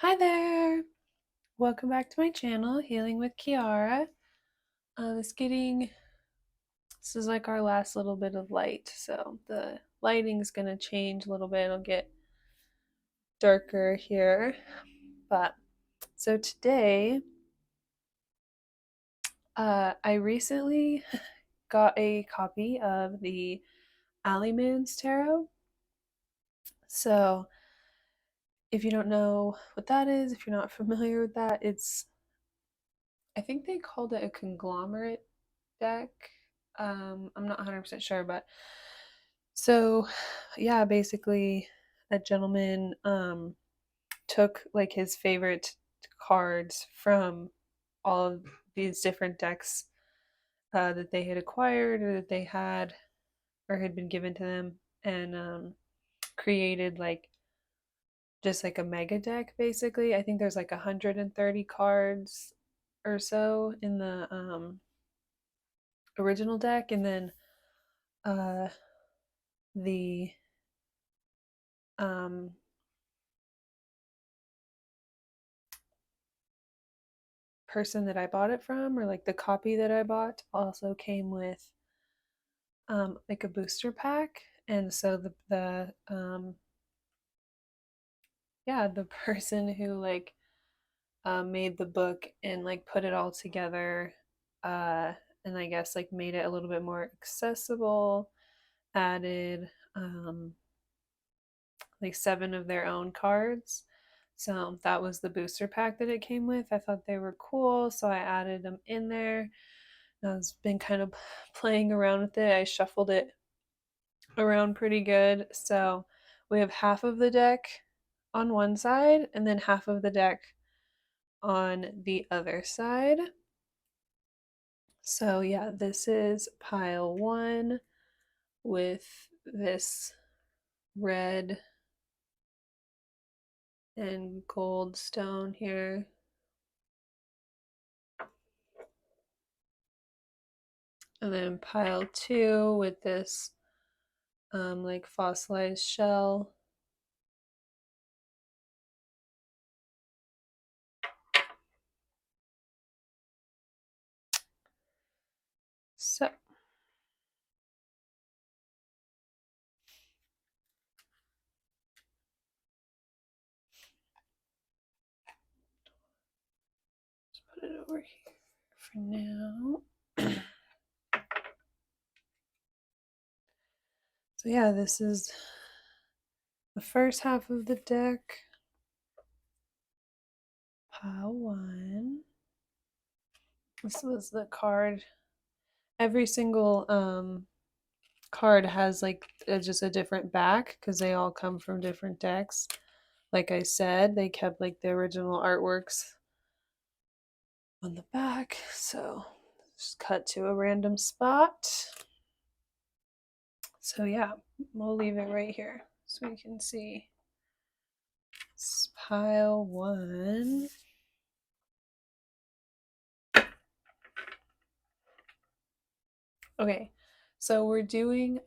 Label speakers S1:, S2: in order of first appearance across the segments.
S1: Hi there! Welcome back to my channel, Healing with Kearra. This is like our last little bit of light, so the lighting's gonna change a little bit. It'll get darker here. So today, I recently got a copy of the Alleyman's Tarot. So if you don't know what that is, if you're not familiar with that, I think they called it a conglomerate deck. I'm not 100% sure, but so yeah, basically a gentleman took like his favorite cards from all of these different decks that they had acquired or that they had or had been given to them and created like just like a mega deck basically. I think there's like 130 cards or so in the original deck, and then uh the um person that I bought it from, or like the copy that I bought, also came with like a booster pack. And so the person who like made the book and like put it all together, uh and I guess like made it a little bit more accessible, added like 7 of their own cards. So that was the booster pack that it came with. I thought they were cool, so I added them in there. I've been kind of playing around with it. I shuffled it around pretty good. So we have half of the deck on one side and then half of the deck on the other side. So yeah, this is pile 1 with this red and gold stone here. And then pile 2 with this like fossilized shell. So let's put it over here for now. So yeah, this is the first half of the deck. Pile 1. This was the card. Every single card has like just a different back because they all come from different decks. Like I said, they kept like the original artworks on the back. So just cut to a random spot. So yeah, we'll leave it right here so we can see. It's pile 1. Okay, so we're doing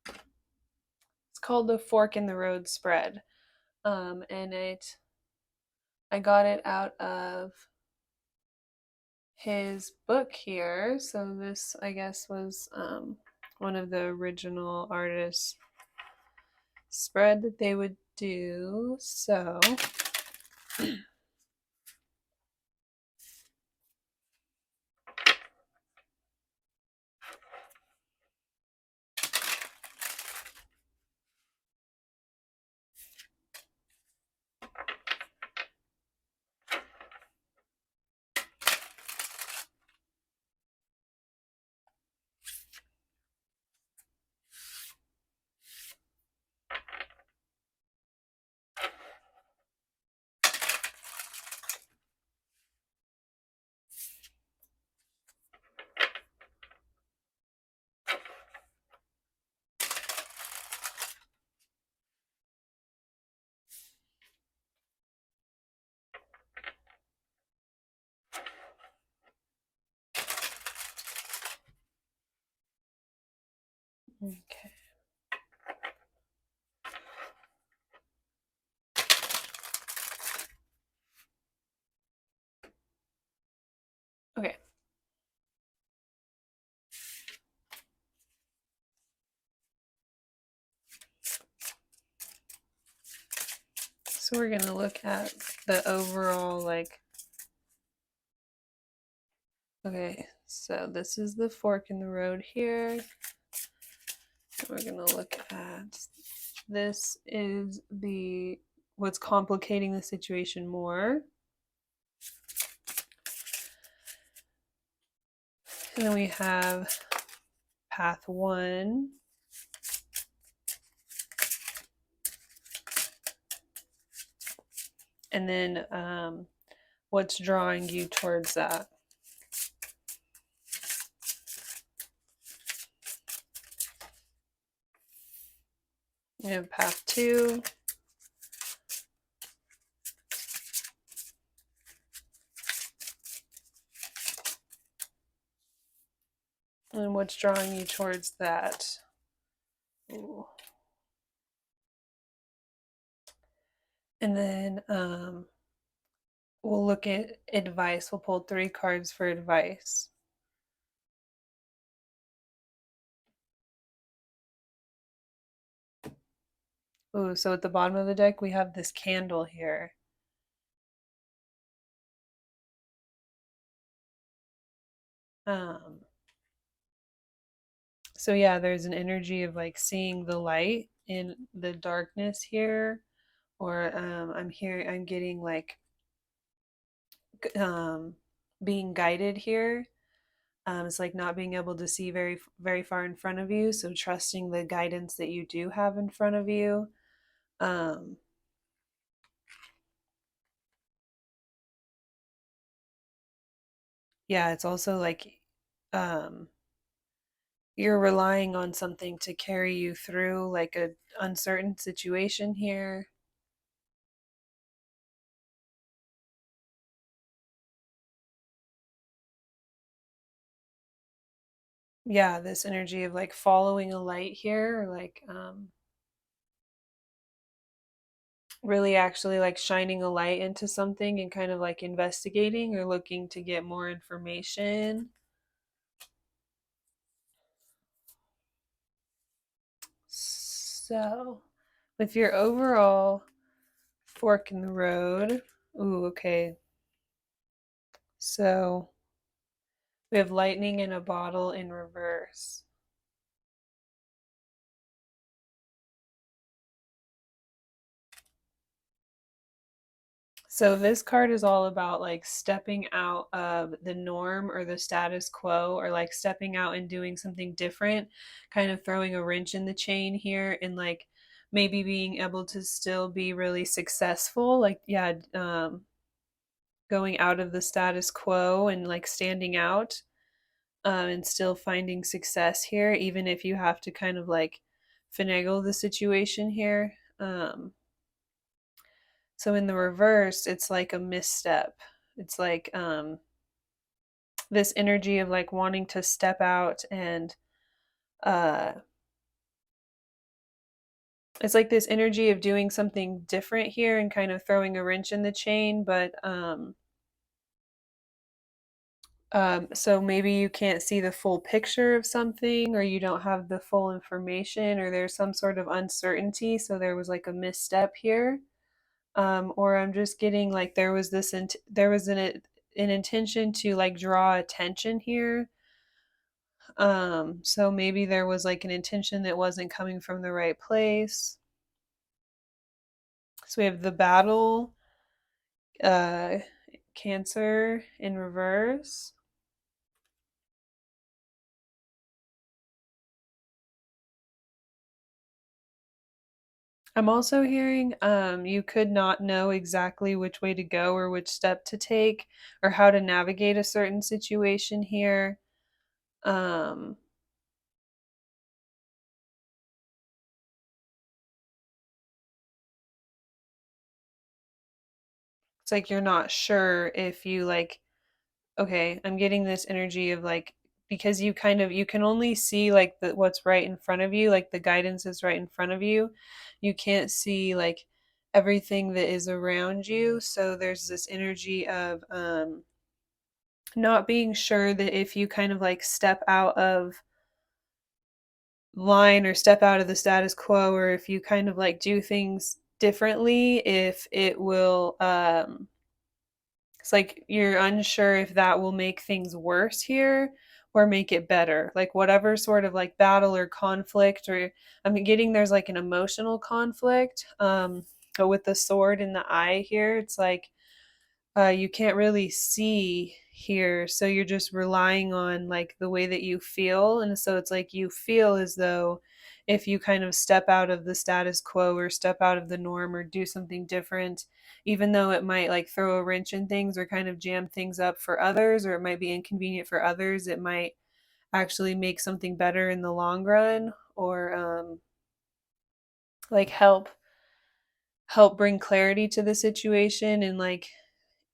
S1: it's called the Fork in the Road spread. And I got it out of his book here. So this, I guess, was one of the original artists' spread that they would do. So okay. So we're gonna look at the overall, like, okay, so this is the fork in the road here. We're gonna look at, this is the, what's complicating the situation more. And then we have path 1. And then what's drawing you towards that. We have path 2. And what's drawing you towards that. Ooh. And then we'll look at advice. We'll pull 3 cards for advice. Ooh, so at the bottom of the deck, we have this candle here. So yeah, there's an energy of like seeing the light in the darkness here, or I'm getting like being guided here. It's like not being able to see very, very far in front of you, so trusting the guidance that you do have in front of you. Yeah, it's also like you're relying on something to carry you through like a uncertain situation here. Yeah, this energy of like following a light here, or like really actually like shining a light into something and kind of like investigating or looking to get more information. So, with your overall fork in the road, ooh, okay. So, we have lightning in a bottle in reverse. So this card is all about like stepping out of the norm or the status quo, or like stepping out and doing something different, kind of throwing a wrench in the chain here, and like maybe being able to still be really successful. Like, yeah, going out of the status quo and like standing out, and still finding success here, even if you have to kind of like finagle the situation here. So in the reverse, it's like a misstep. It's like this energy of like wanting to step out, and uh it's like this energy of doing something different here and kind of throwing a wrench in the chain, but so maybe you can't see the full picture of something, or you don't have the full information, or there's some sort of uncertainty, so there was like a misstep here. Or I'm just getting like there was there was an intention to like draw attention here. So maybe there was like an intention that wasn't coming from the right place. So we have the battle, uh, Cancer in reverse. I'm also hearing you could not know exactly which way to go or which step to take or how to navigate a certain situation here. Um, it's like you're not sure if you like, okay, I'm getting this energy of like, because you kind of, you can only see like what's right in front of you, like the guidance is right in front of you. You can't see like everything that is around you. So there's this energy of not being sure that if you kind of like step out of line or step out of the status quo, or if you kind of like do things differently if it will it's like you're unsure if that will make things worse here or make it better. Like whatever sort of like battle or conflict, or I'm getting there's like an emotional conflict. But with the sword in the eye here, it's like you can't really see here, so you're just relying on like the way that you feel, and so it's like you feel as though if you kind of step out of the status quo or step out of the norm or do something different, even though it might like throw a wrench in things or kind of jam things up for others, or it might be inconvenient for others, it might actually make something better in the long run, or like help bring clarity to the situation and like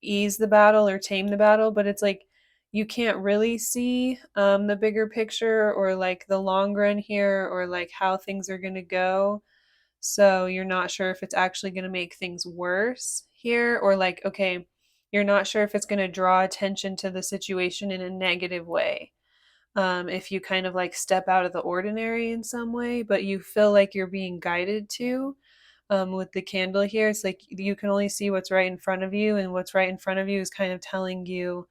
S1: ease the battle or tame the battle. But it's like you can't really see the bigger picture or like the long run here, or like how things are going to go, so you're not sure if it's actually going to make things worse here, or like, okay, you're not sure if it's going to draw attention to the situation in a negative way, if you kind of like step out of the ordinary in some way, but you feel like you're being guided to. With the candle here, it's like you can only see what's right in front of you, and what's right in front of you is kind of telling you,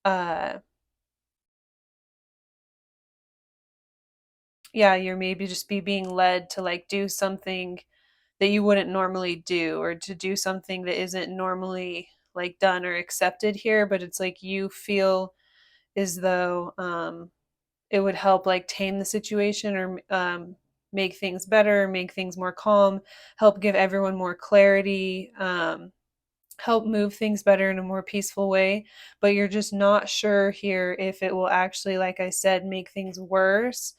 S1: uh, yeah, you're maybe just being led to like do something that you wouldn't normally do, or to do something that isn't normally like done or accepted here. But it's like you feel as though it would help like tame the situation, or make things better, make things more calm, help give everyone more clarity, help move things better in a more peaceful way. But you're just not sure here if it will actually, like I said, make things worse,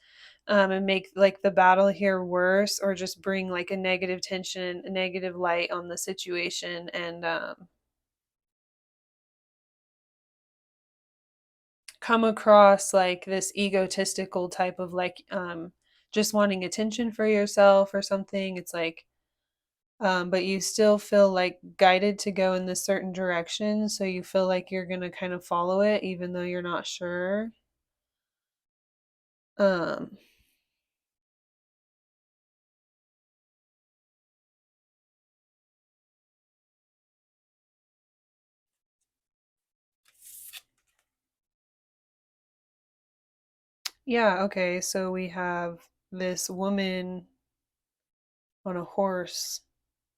S1: and make like the battle here worse, or just bring like a negative tension, a negative light on the situation, and come across like this egotistical type of like just wanting attention for yourself or something. It's like but you still feel like guided to go in this certain direction, so you feel like you're gonna kind of follow it even though you're not sure. um yeah, okay, so we have this woman on a horse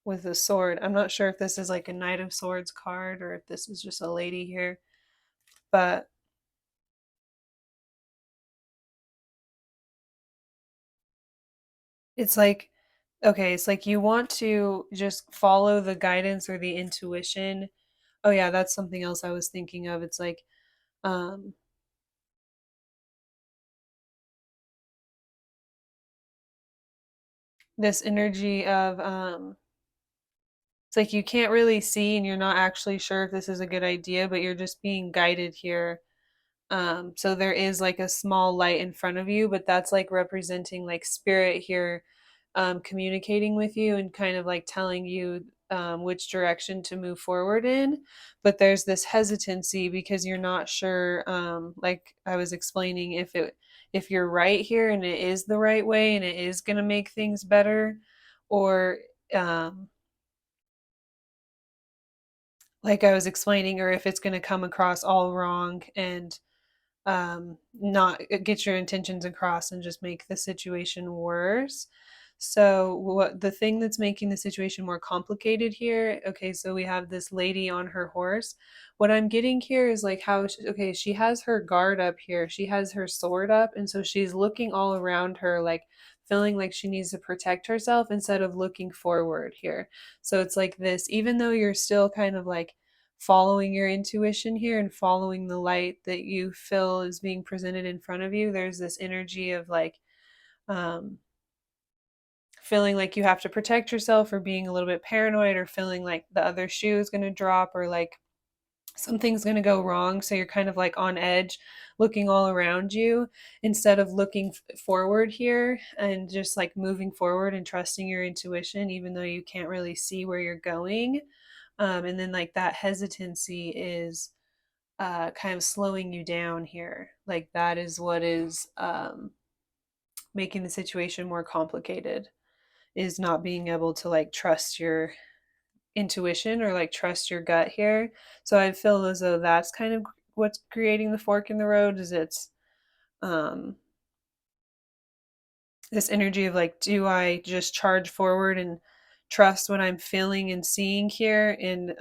S1: with a sword. I'm not sure if this is like a Knight of Swords card or if this is just a lady here, but it's like, okay, it's like you want to just follow the guidance or the intuition. Oh yeah, that's something else I was thinking of. It's like um this energy of it's like you can't really see, and you're not actually sure if this is a good idea, but you're just being guided here. So there is like a small light in front of you, but that's like representing like spirit here, communicating with you and kind of like telling you which direction to move forward in. But there's this hesitancy because you're not sure, like I was explaining, if you're right here and it is the right way and it is going to make things better, or um, like I was explaining, or if it's going to come across all wrong and not get your intentions across and just make the situation worse. So what the thing that's making the situation more complicated here, okay, so we have this lady on her horse. What I'm getting here is like how okay, she has her guard up here, she has her sword up, and so she's looking all around her, like feeling like she needs to protect herself instead of looking forward here. So it's like this, even though you're still kind of like following your intuition here and following the light that you feel is being presented in front of you, there's this energy of like um feeling like you have to protect yourself, or being a little bit paranoid, or feeling like the other shoe is going to drop, or like something's going to go wrong, so you're kind of like on edge, looking all around you instead of looking forward here and just like moving forward and trusting your intuition even though you can't really see where you're going. And then like that hesitancy is kind of slowing you down here. Like that is what is making the situation more complicated. is not being able to like trust your intuition or like trust your gut here. So I feel as though that's kind of what's creating the fork in the road, is it's um this energy of like, do I just charge forward and trust what I'm feeling and seeing here, and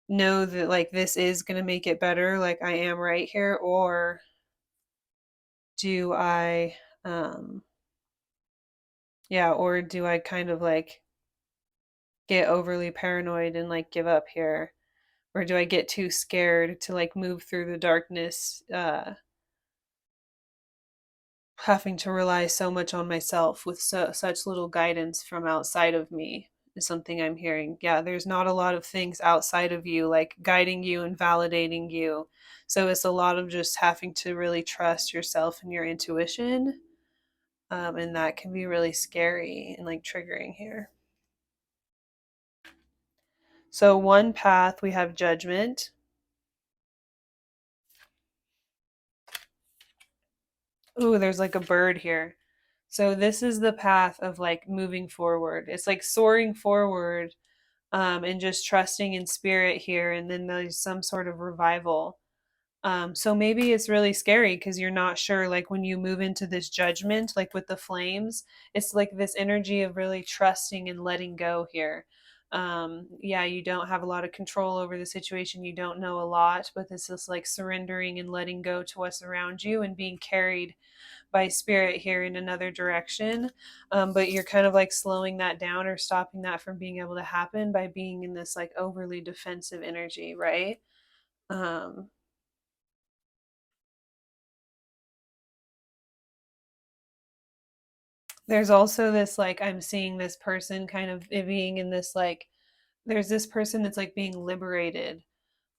S1: know that like this is going to make it better, like I am right here, or do I yeah, or do I kind of like get overly paranoid and like give up here, or do I get too scared to like move through the darkness, having to rely so much on myself with such little guidance from outside of me, is something I'm hearing. Yeah, there's not a lot of things outside of you like guiding you and validating you. So it's a lot of just having to really trust yourself and your intuition. And that can be really scary and like triggering here. So, one path we have judgment. Ooh, there's like a bird here. So, this is the path of like moving forward. It's like soaring forward, and just trusting in spirit here. And then there's some sort of revival. So maybe it's really scary because you're not sure, like when you move into this judgment, like with the flames, it's like this energy of really trusting and letting go here. Yeah, you don't have a lot of control over the situation. You don't know a lot, but this is like surrendering and letting go to what's around you and being carried by spirit here in another direction. But you're kind of like slowing that down or stopping that from being able to happen by being in this like overly defensive energy, right? Um, there's also this like, I'm seeing this person kind of being in this like, there's this person that's like being liberated.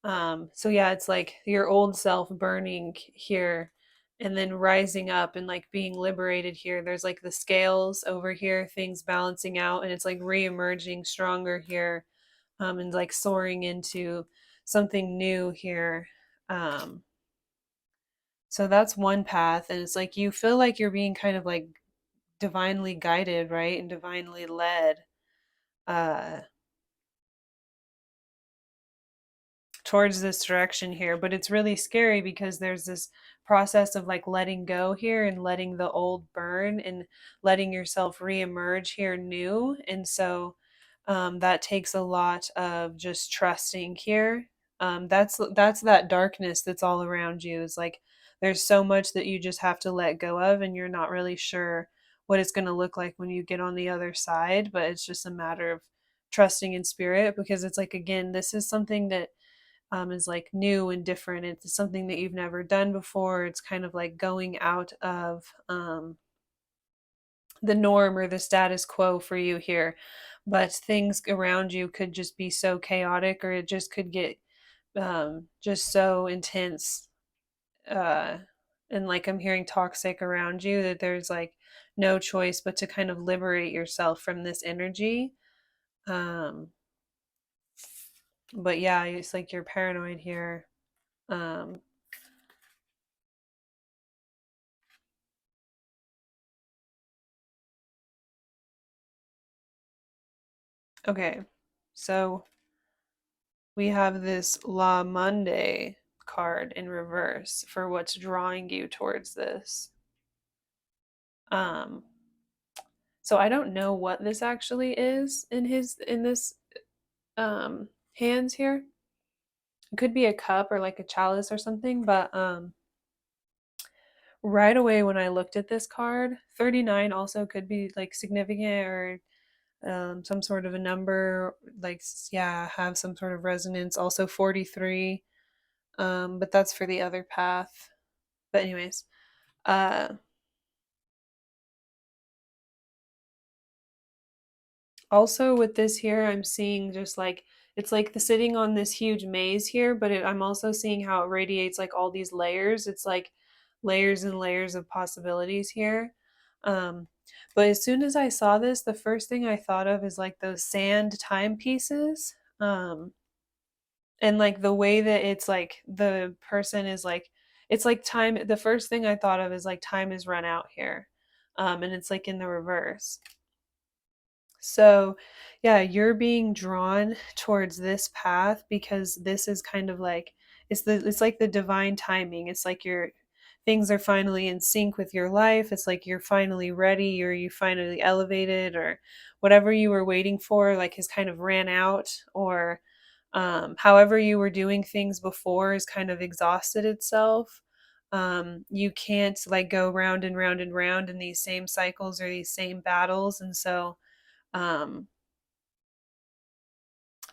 S1: So yeah, it's like your old self burning here and then rising up and like being liberated here. There's like the scales over here, things balancing out, and it's like re-emerging stronger here, and like soaring into something new here. Um, so that's one path, and it's like you feel like you're being kind of like divinely guided, right? And divinely led. Uh, Towards this direction here, but it's really scary because there's this process of like letting go here and letting the old burn and letting yourself re-emerge here new. And so that takes a lot of just trusting here. That's that darkness that's all around you. Is like there's so much that you just have to let go of, and you're not really sure what it's going to look like when you get on the other side, but it's just a matter of trusting in spirit, because it's like, again, this is something that is like new and different. It's something that you've never done before. It's kind of like going out of the norm or the status quo for you here. But things around you could just be so chaotic, or it just could get just so intense. Uh, and like I'm hearing toxic around you, that there's like no choice but to kind of liberate yourself from this energy. Um, but yeah, it's like you're paranoid here. Um, okay, so we have this La Monday card in reverse for what's drawing you towards this. Um, so I don't know what this actually is in this hands here. It could be a cup or like a chalice or something, but right away when I looked at this card, 39 also could be like significant, or some sort of a number, like yeah, have some sort of resonance. Also 43, but that's for the other path. But anyways, uh also with this here, I'm seeing just like it's like the sitting on this huge maze here, but I'm also seeing how it radiates like all these layers. It's like layers and layers of possibilities here. um but as soon as I saw this, the first thing I thought of is like those sand timepieces. And like the way that it's like the person is like, it's like time, the first thing I thought of is like time is run out here. And it's like in the reverse. So, yeah, you're being drawn towards this path because this is kind of like it's like the divine timing. It's like your things are finally in sync with your life. It's like you're finally ready or you finally elevated or whatever you were waiting for like has kind of ran out or however you were doing things before is kind of exhausted itself. You can't like go round and round and round in these same cycles or these same battles. And so um,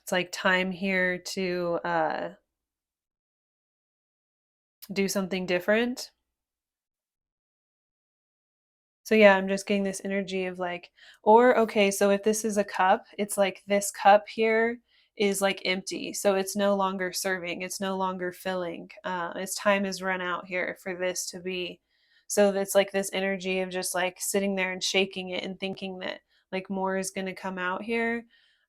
S1: it's like time here to do something different. So yeah, I'm just getting this energy of like, or okay, so if this is a cup, it's like this cup here is like empty. So it's no longer serving, it's no longer filling. Its time has run out here for this to be. So it's like this energy of just like sitting there and shaking it and thinking that like more is going to come out here.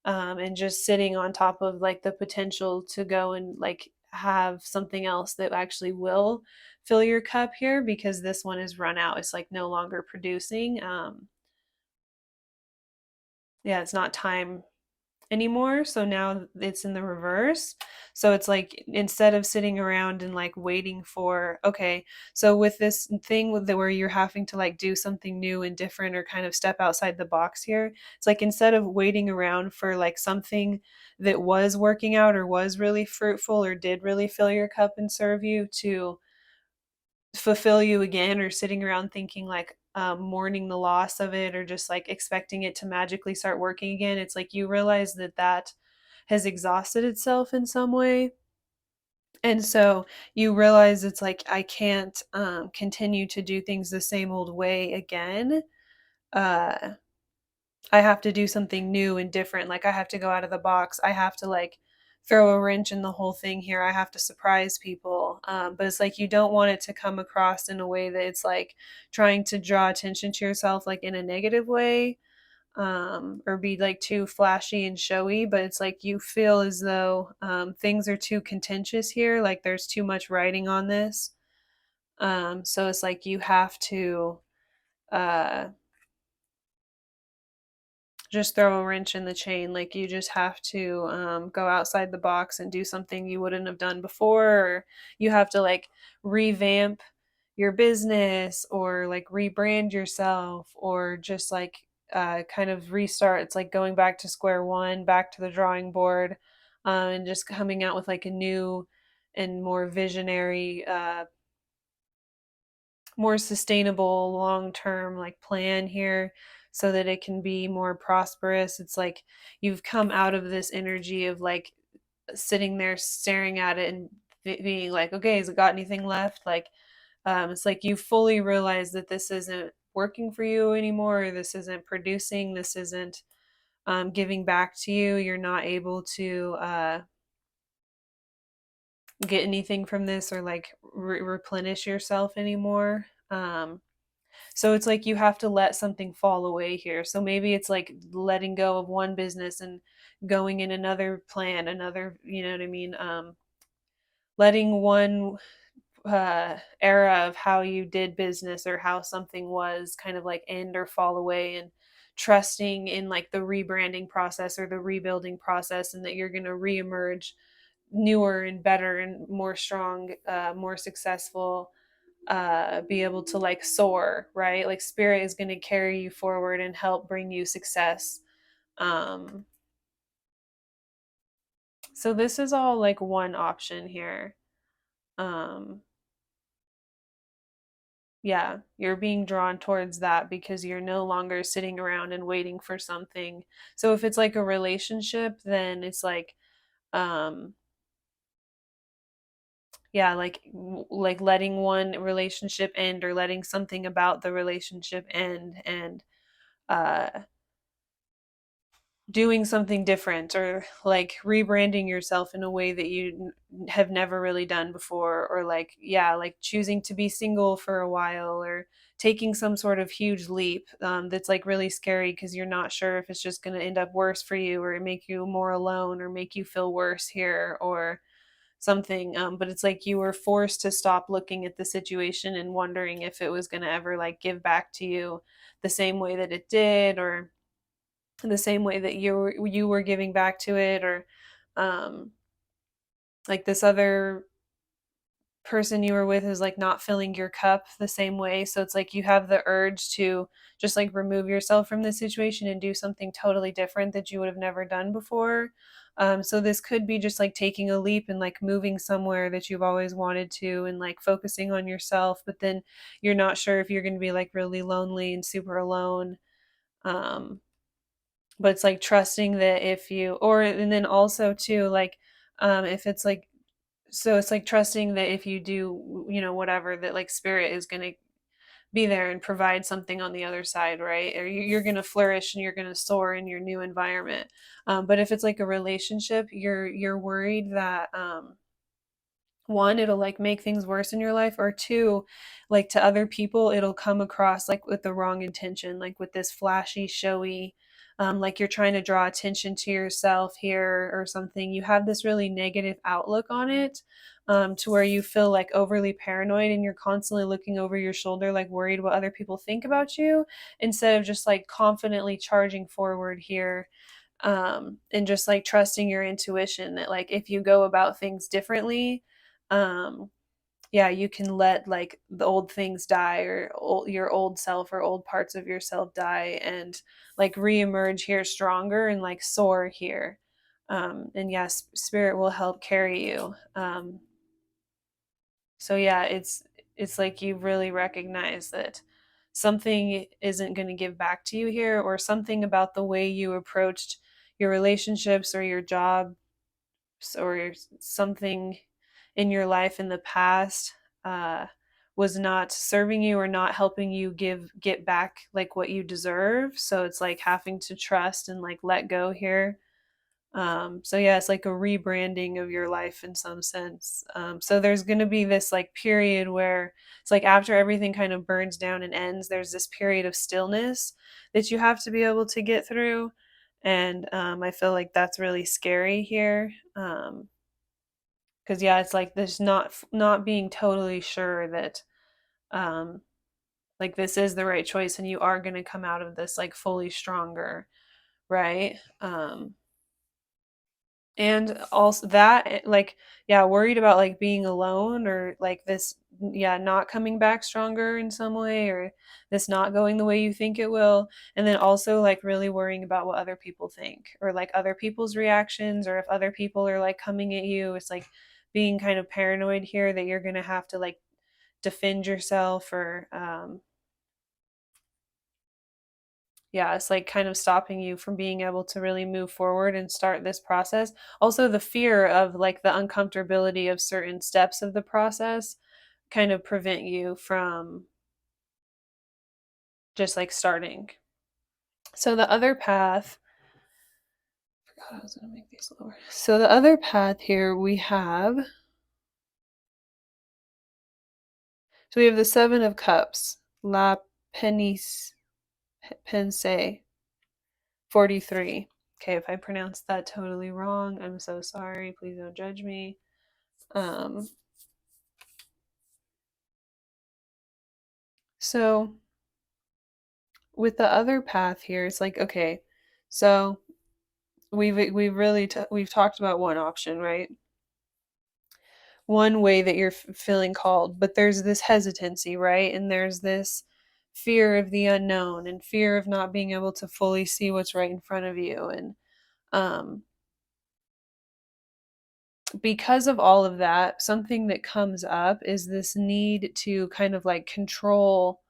S1: And just sitting on top of like the potential to go and like have something else that actually will fill your cup here because this one is run out. It's like no longer producing. Yeah, it's not time anymore. So now it's in the reverse. So it's like instead of sitting around and like waiting for, okay, so with this thing with the where you're having to like do something new and different or kind of step outside the box here, it's like instead of waiting around for like something that was working out or was really fruitful or did really fill your cup and serve you to fulfill you again or sitting around thinking like mourning the loss of it or just like expecting it to magically start working again, it's like you realize that that has exhausted itself in some way. And so you realize it's like I can't continue to do things the same old way again. uh I have to do something new and different. Like I have to go out of the box. I have to like throw a wrench in the whole thing here. I have to surprise people. But it's like you don't want it to come across in a way that it's like trying to draw attention to yourself, like in a negative way, or be like too flashy and showy. But it's like you feel as though things are too contentious here. Like there's too much writing on this. So it's like you have to. Uh, just throw a wrench in the chain. Like you just have to go outside the box and do something you wouldn't have done before, or you have to like revamp your business or like rebrand yourself or just like kind of restart. It's like going back to square one, back to the drawing board, and just coming out with like a new and more visionary more sustainable long-term like plan here so that it can be more prosperous. It's like you've come out of this energy of like sitting there staring at it and being like, okay, has it got anything left? Like it's like you fully realize that this isn't working for you anymore, or this isn't producing, this isn't giving back to you. You're not able to get anything from this or like replenish yourself anymore. So it's like you have to let something fall away here. So maybe it's like letting go of one business and going in another plan, another, you know what I mean? Letting one era of how you did business or how something was kind of like end or fall away and trusting in like the rebranding process or the rebuilding process and that you're going to reemerge newer and better and more strong, more successful, be able to like soar, right? Like spirit is going to carry you forward and help bring you success. Um, so this is all like one option here. Um, yeah, you're being drawn towards that because you're no longer sitting around and waiting for something. So if it's like a relationship, then it's like, um, yeah, like letting one relationship end or letting something about the relationship end and uh doing something different or like rebranding yourself in a way that you have never really done before or like yeah like choosing to be single for a while or taking some sort of huge leap that's like really scary because you're not sure if it's just going to end up worse for you or make you more alone or make you feel worse here or something, but it's like you were forced to stop looking at the situation and wondering if it was going to ever like give back to you the same way that it did, or the same way that you were giving back to it, or um like this other person you were with is like not filling your cup the same way. So it's like you have the urge to just like remove yourself from the situation and do something totally different that you would have never done before. So this could be just like taking a leap and like moving somewhere that you've always wanted to, and like focusing on yourself, but then you're not sure if you're going to be like really lonely and super alone. Um, but it's like trusting that if you, or, and then also too, like, if it's like, so it's like trusting that if you do, whatever, that like spirit is going to be there and provide something on the other side, right? Or you're going to flourish and you're going to soar in your new environment. But if it's like a relationship, you're worried that, one, it'll like make things worse in your life, or two, like to other people it'll come across like with the wrong intention, like with this flashy, showy, like you're trying to draw attention to yourself here or something. You have this really negative outlook on it, to where you feel like overly paranoid and you're constantly looking over your shoulder, like worried what other people think about you, instead of just like confidently charging forward here, and just like trusting your intuition that like if you go about things differently, um yeah, you can let like the old things die, or your old self or old parts of yourself die, and like reemerge here stronger and like soar here. And yes, spirit will help carry you. So yeah, it's like you really recognize that something isn't going to give back to you here, or something about the way you approached your relationships or your job, or something in your life in the past, uh, was not serving you or not helping you get back like what you deserve. So it's like having to trust and like let go here. So yeah, it's like a rebranding of your life in some sense. So there's going to be this like period where it's like after everything kind of burns down and ends, there's this period of stillness that you have to be able to get through. And I feel like that's really scary here. Because yeah, it's like there's not being totally sure that, um, like this is the right choice and you are going to come out of this like fully stronger, right? And also that, like, yeah, worried about like being alone, or like this, yeah, not coming back stronger in some way, or this not going the way you think it will. And then also like really worrying about what other people think, or like other people's reactions, or if other people are like coming at you. It's like being kind of paranoid here that you're going to have to like defend yourself, or yeah, it's like kind of stopping you from being able to really move forward and start this process. Also, the fear of like the uncomfortability of certain steps of the process kind of prevent you from just like starting. So the other path, I forgot I was going to make these lower. So the other path here we have the 7 of Cups, La Penis Pense 43. Okay, if I pronounced that totally wrong, I'm so sorry. Please don't judge me. Um, so with the other path here, it's like, okay, so we've talked about one option, right? One way that you're feeling called, but there's this hesitancy, right? And there's this fear of the unknown and fear of not being able to fully see what's right in front of you. And um because of all of that, something that comes up is this need to kind of like control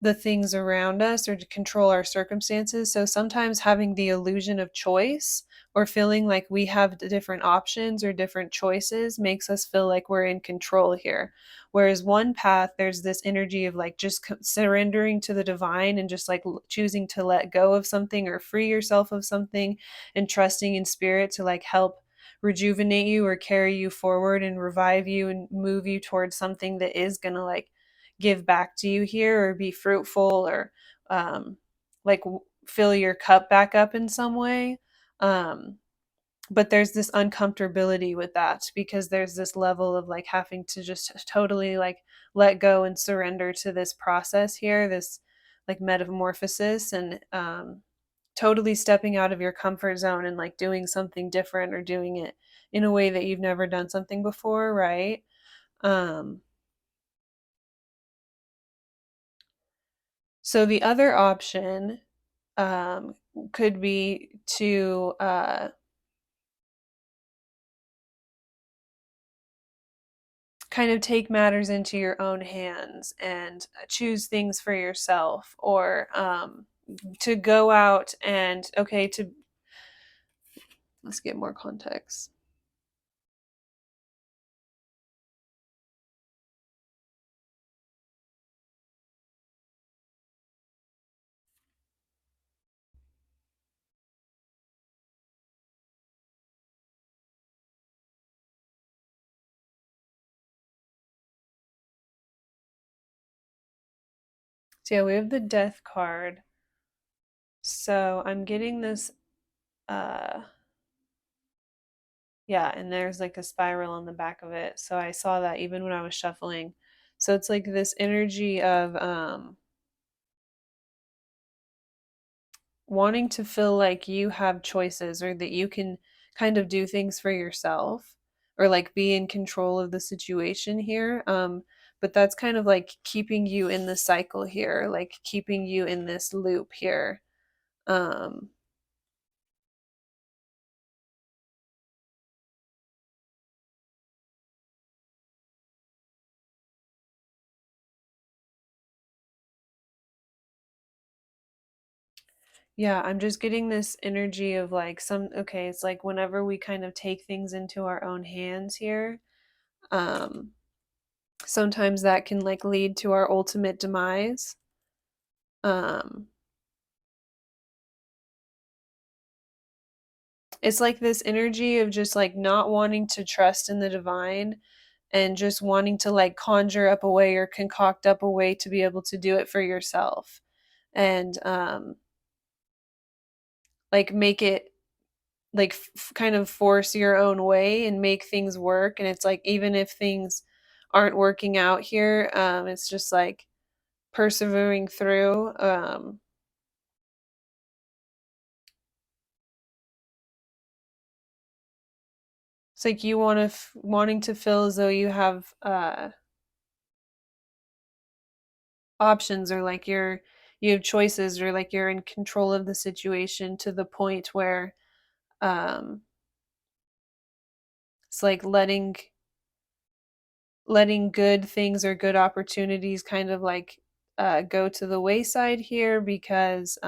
S1: the things around us, or to control our circumstances. So sometimes having the illusion of choice, or feeling like we have different options or different choices, makes us feel like we're in control here. Whereas one path, there's this energy of like just surrendering to the divine, and just like choosing to let go of something or free yourself of something, and trusting in spirit to like help rejuvenate you or carry you forward and revive you and move you towards something that is going to like give back to you here, or be fruitful, or like fill your cup back up in some way. um but there's this uncomfortability with that because there's this level of like having to just totally like let go and surrender to this process here, this like metamorphosis, and totally stepping out of your comfort zone and like doing something different or doing it in a way that you've never done something before, right? um so the other option um could be to kind of take matters into your own hands and choose things for yourself, or to go out and, okay, to let's get more context. So yeah, we have the death card. So I'm getting this uh yeah, and there's like a spiral on the back of it. So I saw that even when I was shuffling. So it's like this energy of wanting to feel like you have choices, or that you can kind of do things for yourself, or like be in control of the situation here. But that's kind of like keeping you in the cycle here, like keeping you in this loop here. um yeah, I'm just getting this energy of like some, okay, it's like whenever we kind of take things into our own hands here, um sometimes that can like lead to our ultimate demise. um It's like this energy of just like not wanting to trust in the divine, and just wanting to like conjure up a way or concoct up a way to be able to do it for yourself, and like make it like kind of force your own way and make things work. And it's like even if things aren't working out here, it's just like persevering through. It's like you want to wanting to feel as though you have options, or like you have choices, or like you're in control of the situation to the point where um it's like letting good things or good opportunities kind of like go to the wayside here, because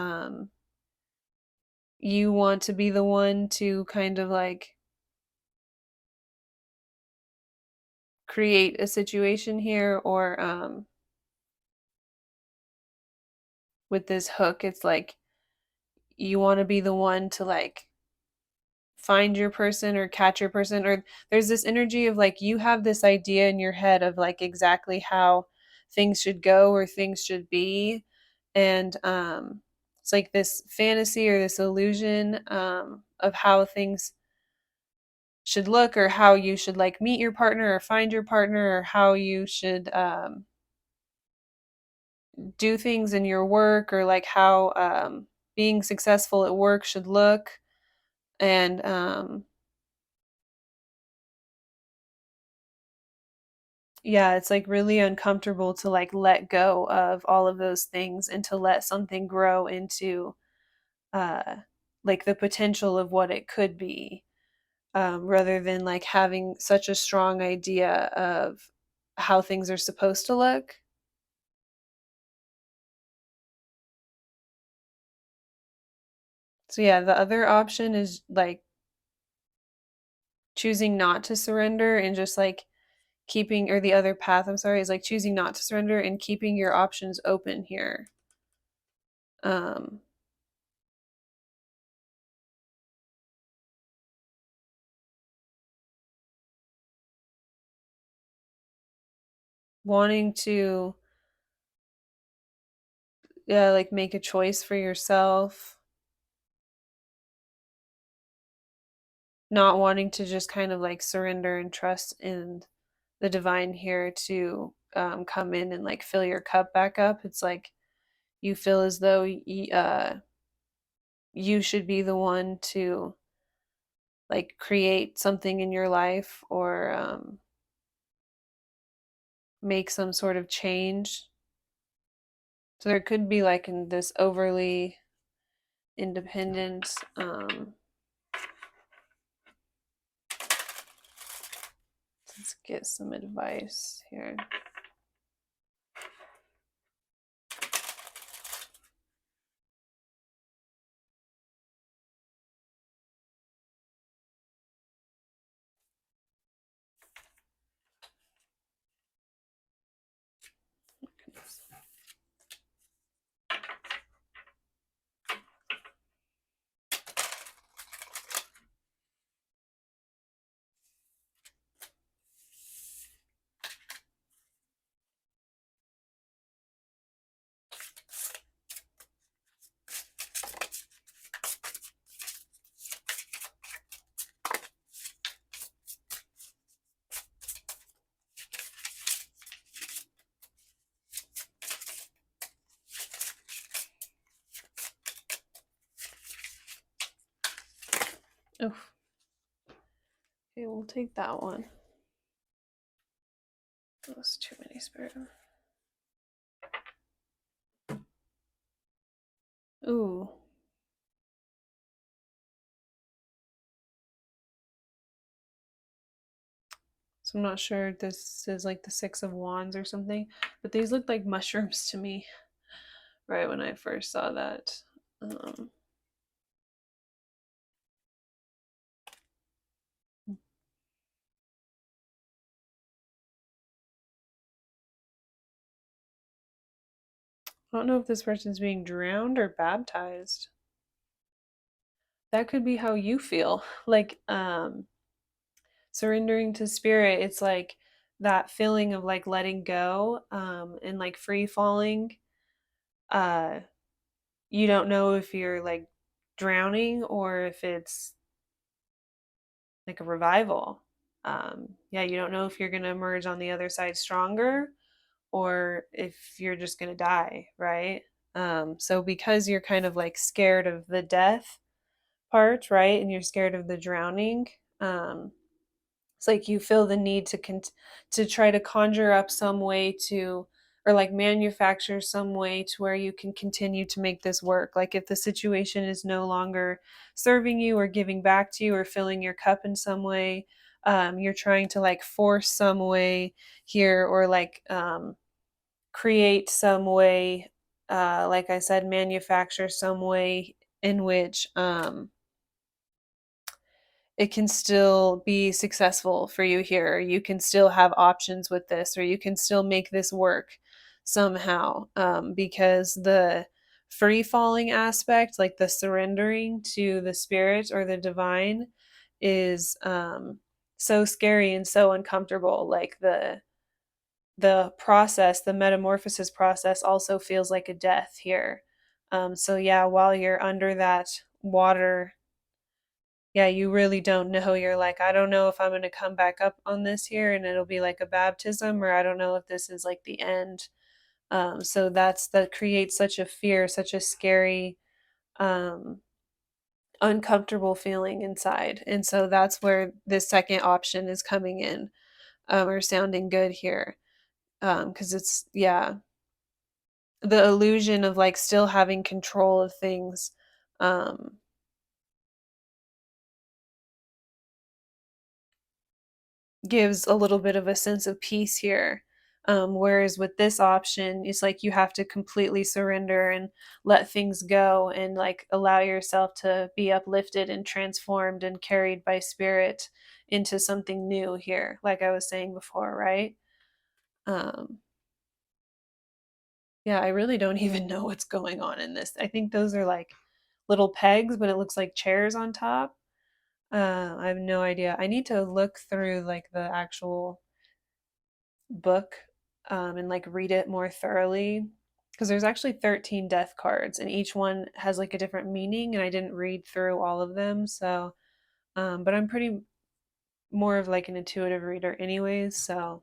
S1: you want to be the one to kind of like create a situation here, or with this hook, it's like you want to be the one to like find your person or catch your person, or there's this energy of like you have this idea in your head of like exactly how things should go or things should be. And it's like this fantasy or this illusion of how things should look, or how you should like meet your partner or find your partner, or how you should do things in your work, or like how being successful at work should look. And yeah, it's like really uncomfortable to like let go of all of those things and to let something grow into uh like the potential of what it could be, rather than like having such a strong idea of how things are supposed to look. So yeah, the other option is like choosing not to surrender and just like keeping, or the other path, I'm sorry, is like choosing not to surrender and keeping your options open here. um Wanting to, yeah, like make a choice for yourself, not wanting to just kind of like surrender and trust in the divine here to come in and like fill your cup back up. It's like you feel as though you should be the one to like create something in your life or make some sort of change. So there could be like in this overly independent. Let's get some advice here. Oof. Okay, we'll take that one. That was too many, Spirit. Ooh. So I'm not sure if this is like the Six of Wands or something, but these look like mushrooms to me right when I first saw that. Um, I don't know if this person's being drowned or baptized. That could be how you feel. Like surrendering to spirit, it's like that feeling of like letting go and like free falling. Uh you don't know if you're like drowning or if it's like a revival. Yeah, you don't know if you're going to emerge on the other side stronger or if you're just going to die, right? So because you're kind of like scared of the death part, right? And you're scared of the drowning, it's like you feel the need to to try to conjure up some way to or like manufacture some way to where you can continue to make this work. Like if the situation is no longer serving you or giving back to you or filling your cup in some way, you're trying to like force some way here or like create some way, like I said, manufacture some way in which it can still be successful for you here. You can still have options with this, or you can still make this work somehow. Because the free falling aspect, like the surrendering to the spirit or the divine, is so scary and so uncomfortable. Like the process, the metamorphosis process, also feels like a death here. So yeah, while you're under that water, yeah, you really don't know. You're like, I don't know if I'm going to come back up on this here and it'll be like a baptism, or I don't know if this is like the end. So that creates such a fear, such a scary, um, uncomfortable feeling inside. And so that's where this second option is coming in, or sounding good here. Because it's, yeah, the illusion of like still having control of things. Um, gives a little bit of a sense of peace here. Whereas with this option, it's like you have to completely surrender and let things go and like allow yourself to be uplifted and transformed and carried by spirit into something new here, like I was saying before, right? Um, yeah, I really don't even know what's going on in this. I think those are like little pegs, but it looks like chairs on top. I have no idea. I need to look through like the actual book and like read it more thoroughly because there's actually 13 death cards and each one has like a different meaning and I didn't read through all of them, so But I'm pretty more of like an intuitive reader anyways, so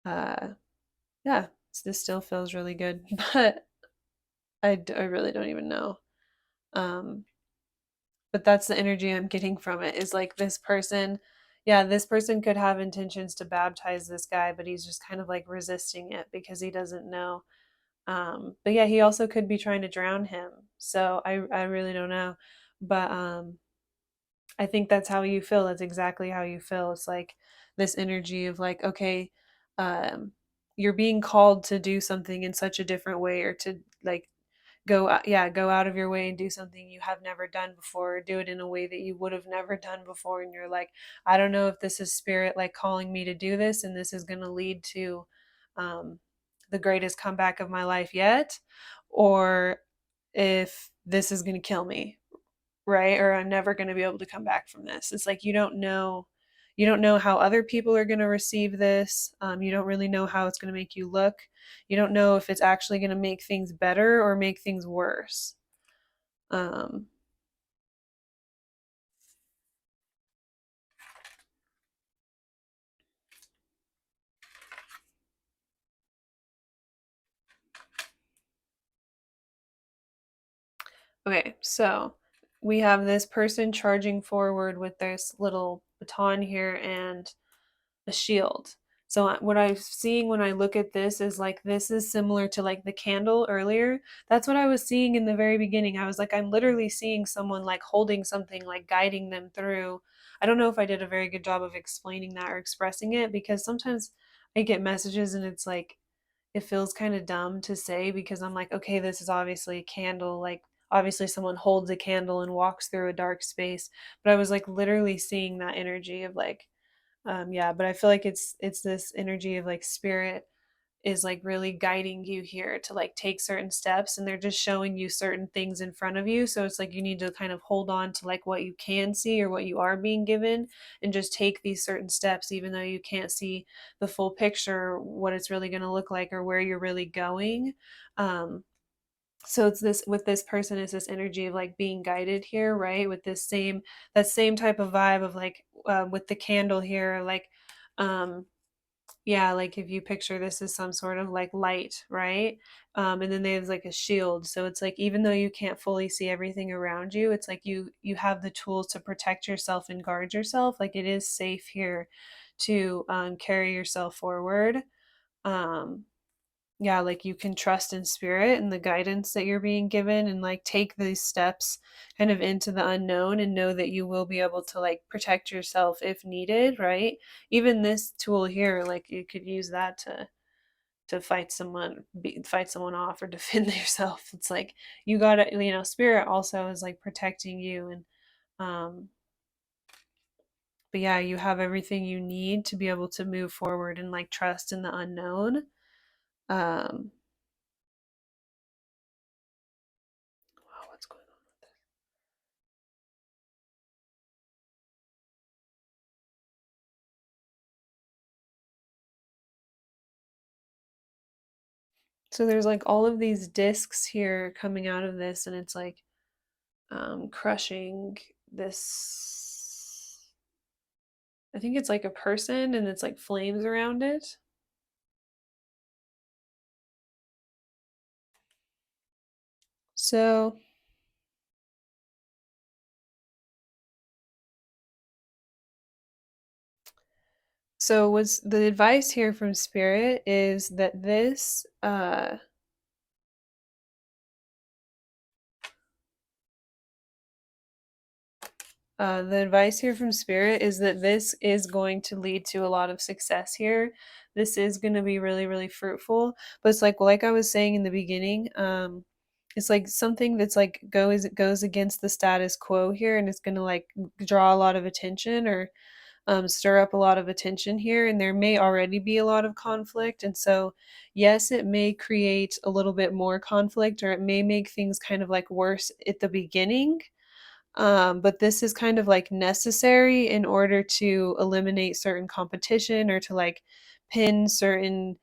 S1: uh yeah, this still feels really good. But I really don't even know. Um but that's the energy I'm getting from it, is like this person, yeah, this person could have intentions to baptize this guy, but he's just kind of like resisting it because he doesn't know. But yeah, he also could be trying to drown him. So I really don't know. But I think that's how you feel. That's exactly how you feel. It's like this energy of like, okay, um, you're being called to do something in such a different way, or to like go out of your way and do something you have never done before, or do it in a way that you would have never done before. And you're like, I don't know if this is spirit like calling me to do this, and this is going to lead to um, the greatest comeback of my life yet, or if this is going to kill me, right? Or I'm never going to be able to come back from this. It's like you don't know how other people are going to receive this. You don't really know how it's going to make you look. You don't know if it's actually going to make things better or make things worse. um okay, so we have this person charging forward with this little baton here and a shield. So what I'm seeing when I look at this is like, this is similar to like the candle earlier. That's what I was seeing in the very beginning. I was like, I'm literally seeing someone like holding something, like guiding them through. I don't know if I did a very good job of explaining that or expressing it, because sometimes I get messages and it's like, it feels kind of dumb to say, because I'm like, okay, this is obviously a candle. Like, obviously someone holds a candle and walks through a dark space. But I was like literally seeing that energy of like, yeah, but I feel like it's this energy of like spirit is like really guiding you here to like take certain steps, and they're just showing you certain things in front of you. So it's like you need to kind of hold on to like what you can see or what you are being given, and just take these certain steps even though you can't see the full picture, what it's really going to look like or where you're really going. um so it's this, with this person, is this energy of like being guided here, right? With this same, that same type of vibe of like, with the candle here, like, um yeah, like if you picture this as some sort of like light, right? And then there's like a shield, so it's like even though you can't fully see everything around you, it's like you have the tools to protect yourself and guard yourself. Like it is safe here to carry yourself forward. um yeah, like you can trust in spirit and the guidance that you're being given, and like take these steps kind of into the unknown, and know that you will be able to like protect yourself if needed, right? Even this tool here, like you could use that to fight fight someone off or defend yourself. It's like you gotta, spirit also is like protecting you. And um but yeah, you have everything you need to be able to move forward and like trust in the unknown. um wow, what's going on? So there's like all of these discs here coming out of this, and it's like crushing this. I think it's like a person, and it's like flames around it. So, so was the advice here from Spirit is that this the advice here from Spirit is that this is going to lead to a lot of success here. This is going to be really, really fruitful. But it's like I was saying in the beginning, it's like something that's like goes against the status quo here, and it's going to like draw a lot of attention, or stir up a lot of attention here. And there may already be a lot of conflict, and so yes, it may create a little bit more conflict, or it may make things kind of like worse at the beginning. But this is kind of like necessary in order to eliminate certain competition, or to like pin certain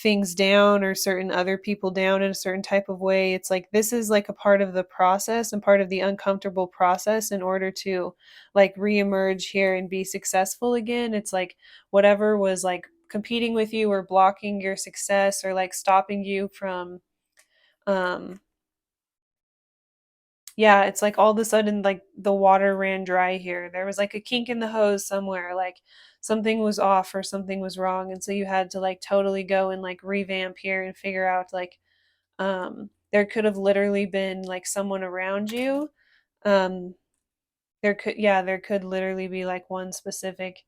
S1: things down or certain other people down in a certain type of way. It's like this is like a part of the process and part of the uncomfortable process in order to like reemerge here and be successful again. It's like whatever was like competing with you or blocking your success or like stopping you from um yeah, it's like all of a sudden like the water ran dry here. There was like a kink in the hose somewhere, like something was off or something was wrong. And so you had to like totally go and like revamp here and figure out like there could have literally been like someone around you. Um there could literally be like one specific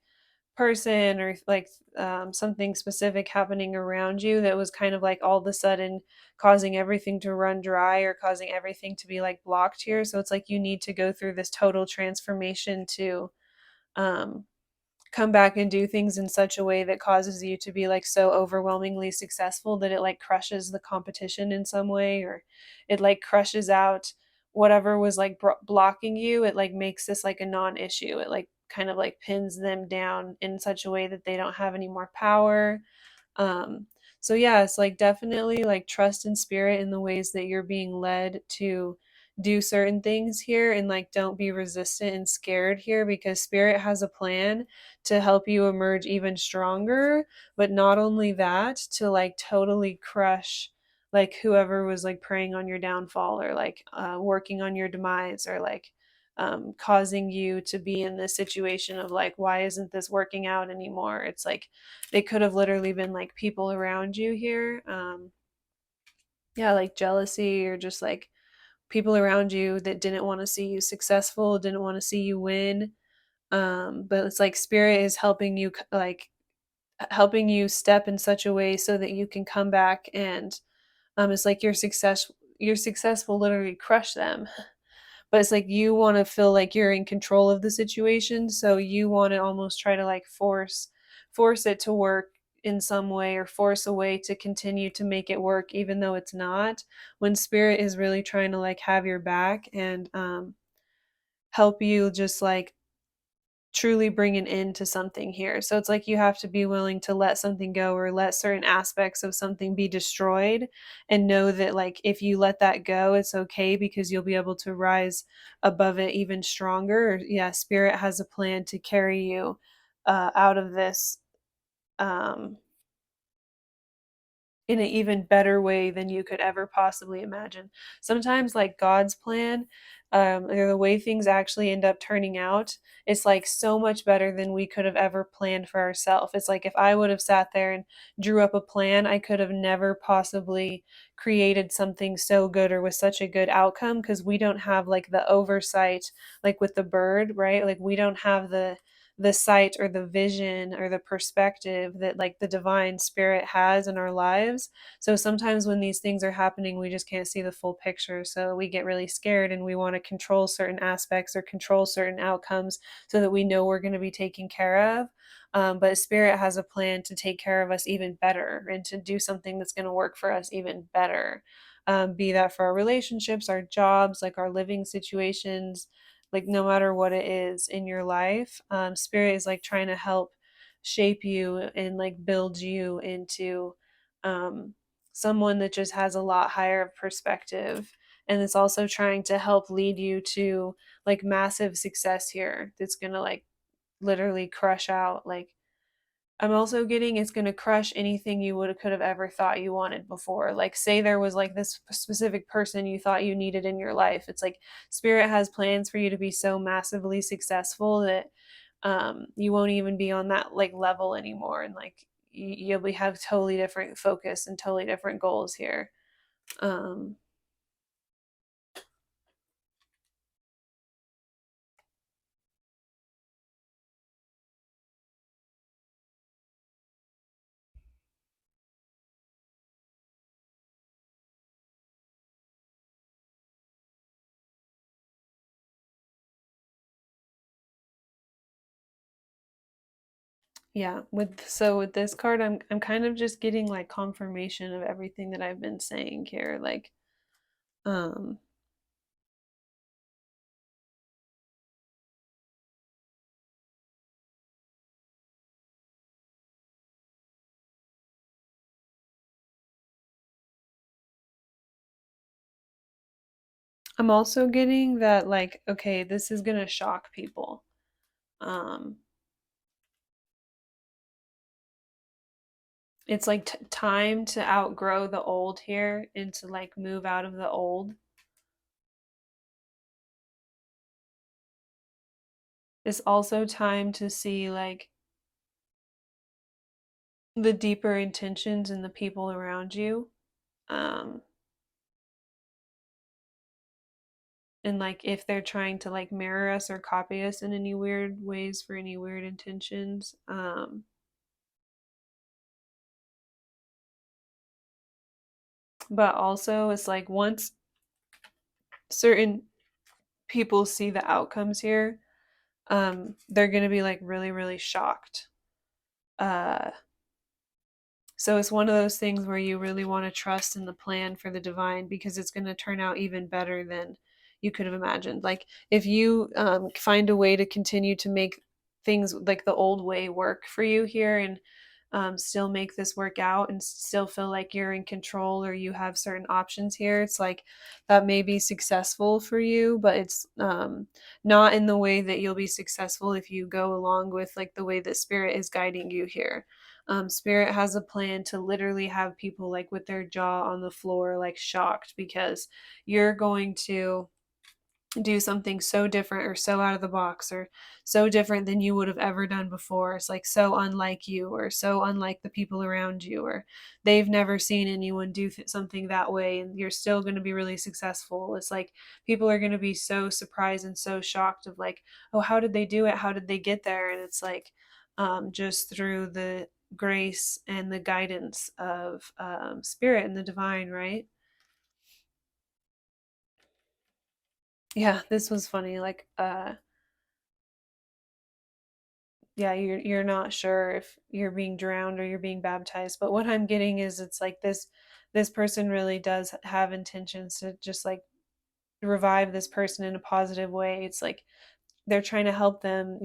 S1: person or like something specific happening around you that was kind of like all of a sudden causing everything to run dry or causing everything to be like blocked here. So it's like you need to go through this total transformation to um, come back and do things in such a way that causes you to be like so overwhelmingly successful that it like crushes the competition in some way, or it like crushes out whatever was like blocking you. It like makes this like a non-issue. It like kind of like pins them down in such a way that they don't have any more power. um, so yeah, it's like definitely like trust in spirit in the ways that you're being led to do certain things here, and like don't be resistant and scared here, because spirit has a plan to help you emerge even stronger. But not only that, to like totally crush like whoever was like preying on your downfall or like working on your demise or like causing you to be in this situation of like, why isn't this working out anymore? It's like they could have literally been like people around you here. Yeah, like jealousy or just like people around you that didn't want to see you successful, didn't want to see you win. But it's like spirit is helping you like helping you step in such a way so that you can come back and it's like your success will literally crush them. But it's like you want to feel like you're in control of the situation, so you want to almost try to like force it to work in some way, or force a way to continue to make it work even though it's not, when spirit is really trying to like have your back and help you just like truly bring an end to something here. So it's like you have to be willing to let something go or let certain aspects of something be destroyed, and know that like if you let that go, it's okay, because you'll be able to rise above it even stronger. Yeah, spirit has a plan to carry you out of this um in an even better way than you could ever possibly imagine. Sometimes, like God's plan, or the way things actually end up turning out, it's like so much better than we could have ever planned for ourselves. It's like if I would have sat there and drew up a plan, I could have never possibly created something so good or with such a good outcome, because we don't have like the oversight, like with the bird, right? Like we don't have the sight or the vision or the perspective that like the divine spirit has in our lives. So sometimes when these things are happening, we just can't see the full picture. So we get really scared and we want to control certain aspects or control certain outcomes so that we know we're going to be taken care of. But spirit has a plan to take care of us even better and to do something that's going to work for us even better. Be that for our relationships, our jobs, like our living situations, like no matter what it is in your life, spirit is like trying to help shape you and like build you into um, someone that just has a lot higher perspective, and it's also trying to help lead you to like massive success here that's gonna like literally crush out like, I'm also getting it's going to crush anything you would could have ever thought you wanted before. Like say there was like this specific person you thought you needed in your life. It's like spirit has plans for you to be so massively successful that you won't even be on that like level anymore, and like you'll be have totally different focus and totally different goals here. Um yeah, with this card, I'm kind of just getting like confirmation of everything that I've been saying here, like um I'm also getting that, like, okay, this is gonna shock people. Um, it's like time to outgrow the old here and to like move out of the old. It's also time to see like the deeper intentions in the people around you. Um, and like if they're trying to like mirror us or copy us in any weird ways for any weird intentions. But also it's like once certain people see the outcomes here, they're gonna be like really, really shocked. Uh, so it's one of those things where you really want to trust in the plan for the divine because it's going to turn out even better than you could have imagined. Like if you find a way to continue to make things like the old way work for you here and still make this work out and still feel like you're in control or you have certain options here, it's like that may be successful for you, but it's not in the way that you'll be successful if you go along with like the way that spirit is guiding you here. Spirit has a plan to literally have people like with their jaw on the floor, like shocked because you're going to do something so different or so out of the box or so different than you would have ever done before. It's like so unlike you or so unlike the people around you, or they've never seen anyone do something that way and you're still going to be really successful. It's like people are going to be so surprised and so shocked of like, oh, how did they do it? How did they get there? And it's like just through the grace and the guidance of spirit and the divine, right? Yeah, this was funny. Like, yeah, you're not sure if you're being drowned or you're being baptized, but what I'm getting is it's like this person really does have intentions to just like revive this person in a positive way. It's like they're trying to help them,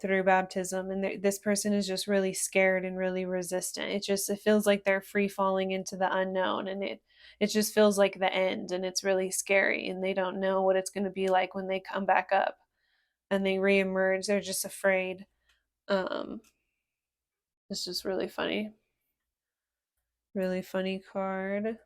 S1: through baptism, and this person is just really scared and really resistant. It feels like they're free falling into the unknown, and it just feels like the end, and it's really scary, and they don't know what it's going to be like when they come back up and they reemerge. They're just afraid. um It's just really funny. Really funny card.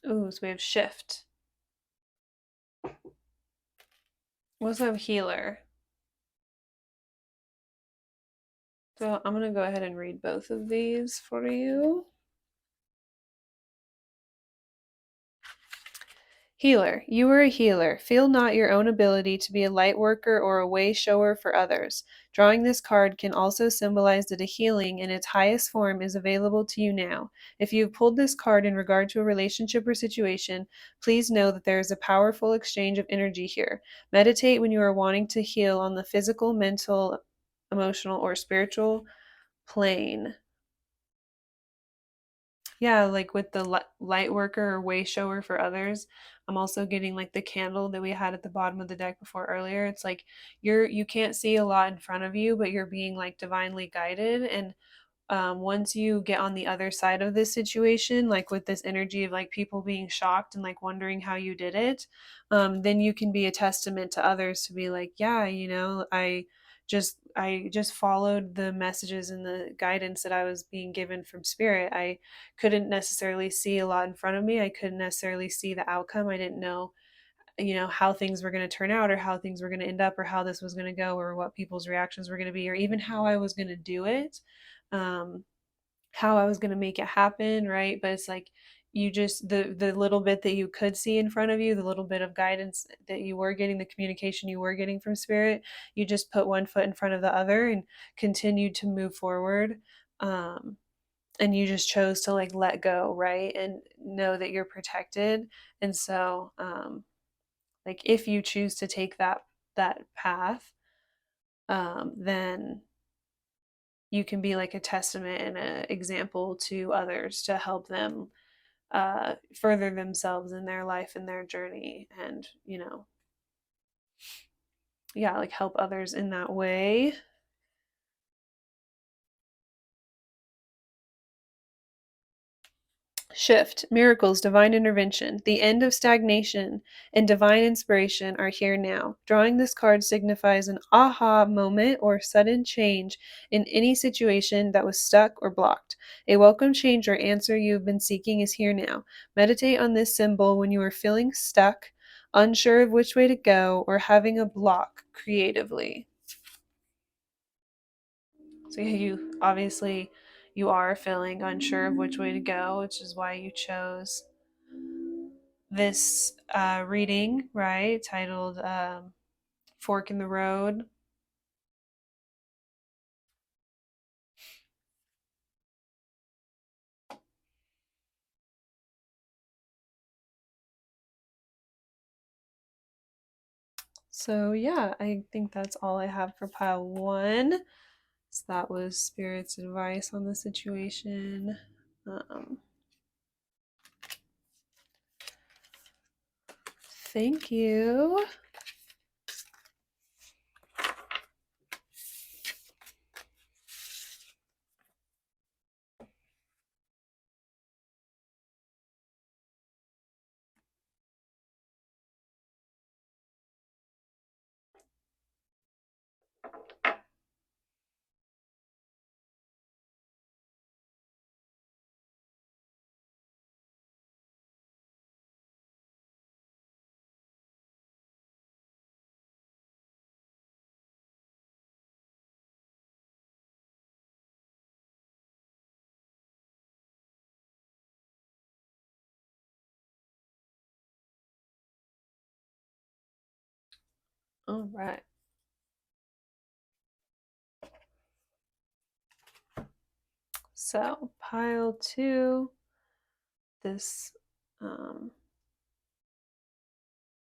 S1: Ooh, so we have shift. We also have healer. So I'm going to go ahead and read both of these for you. Healer, you are a healer. Feel not your own ability to be a light worker or a way shower for others. Drawing this card can also symbolize that a healing in its highest form is available to you now. If you have pulled this card in regard to a relationship or situation, please know that there is a powerful exchange of energy here. Meditate when you are wanting to heal on the physical, mental, emotional, or spiritual plane. Yeah, like with the light worker or way shower for others. I'm also getting like the candle that we had at the bottom of the deck before earlier. It's like you can't see a lot in front of you, but you're being like divinely guided. And once you get on the other side of this situation, like with this energy of like people being shocked and like wondering how you did it, then you can be a testament to others to be like, yeah, I just followed the messages and the guidance that I was being given from spirit. I couldn't necessarily see a lot in front of me. I couldn't necessarily see the outcome. I didn't know, how things were going to turn out or how things were going to end up or how this was going to go or what people's reactions were going to be or even how I was going to do it. Um, how I was going to make it happen, right? But it's like you just the little bit that you could see in front of you, the little bit of guidance that you were getting, the communication you were getting from spirit, you just put one foot in front of the other and continued to move forward. And you just chose to like let go, right, and know that you're protected. And so like if you choose to take that path, then you can be like a testament and an example to others to help them further themselves in their life and their journey, and yeah, like help others in that way. Shift, miracles, divine intervention, the end of stagnation, and divine inspiration are here now. Drawing this card signifies an aha moment or sudden change in any situation that was stuck or blocked. A welcome change or answer you have been seeking is here now. Meditate on this symbol when you are feeling stuck, unsure of which way to go, or having a block creatively. So you obviously you are feeling unsure of which way to go, which is why you chose this reading, right? Titled Fork in the Road. So, yeah, I think that's all I have for pile one. So, that was Spirit's advice on the situation. Um, Thank you. All right. So, pile two, this it's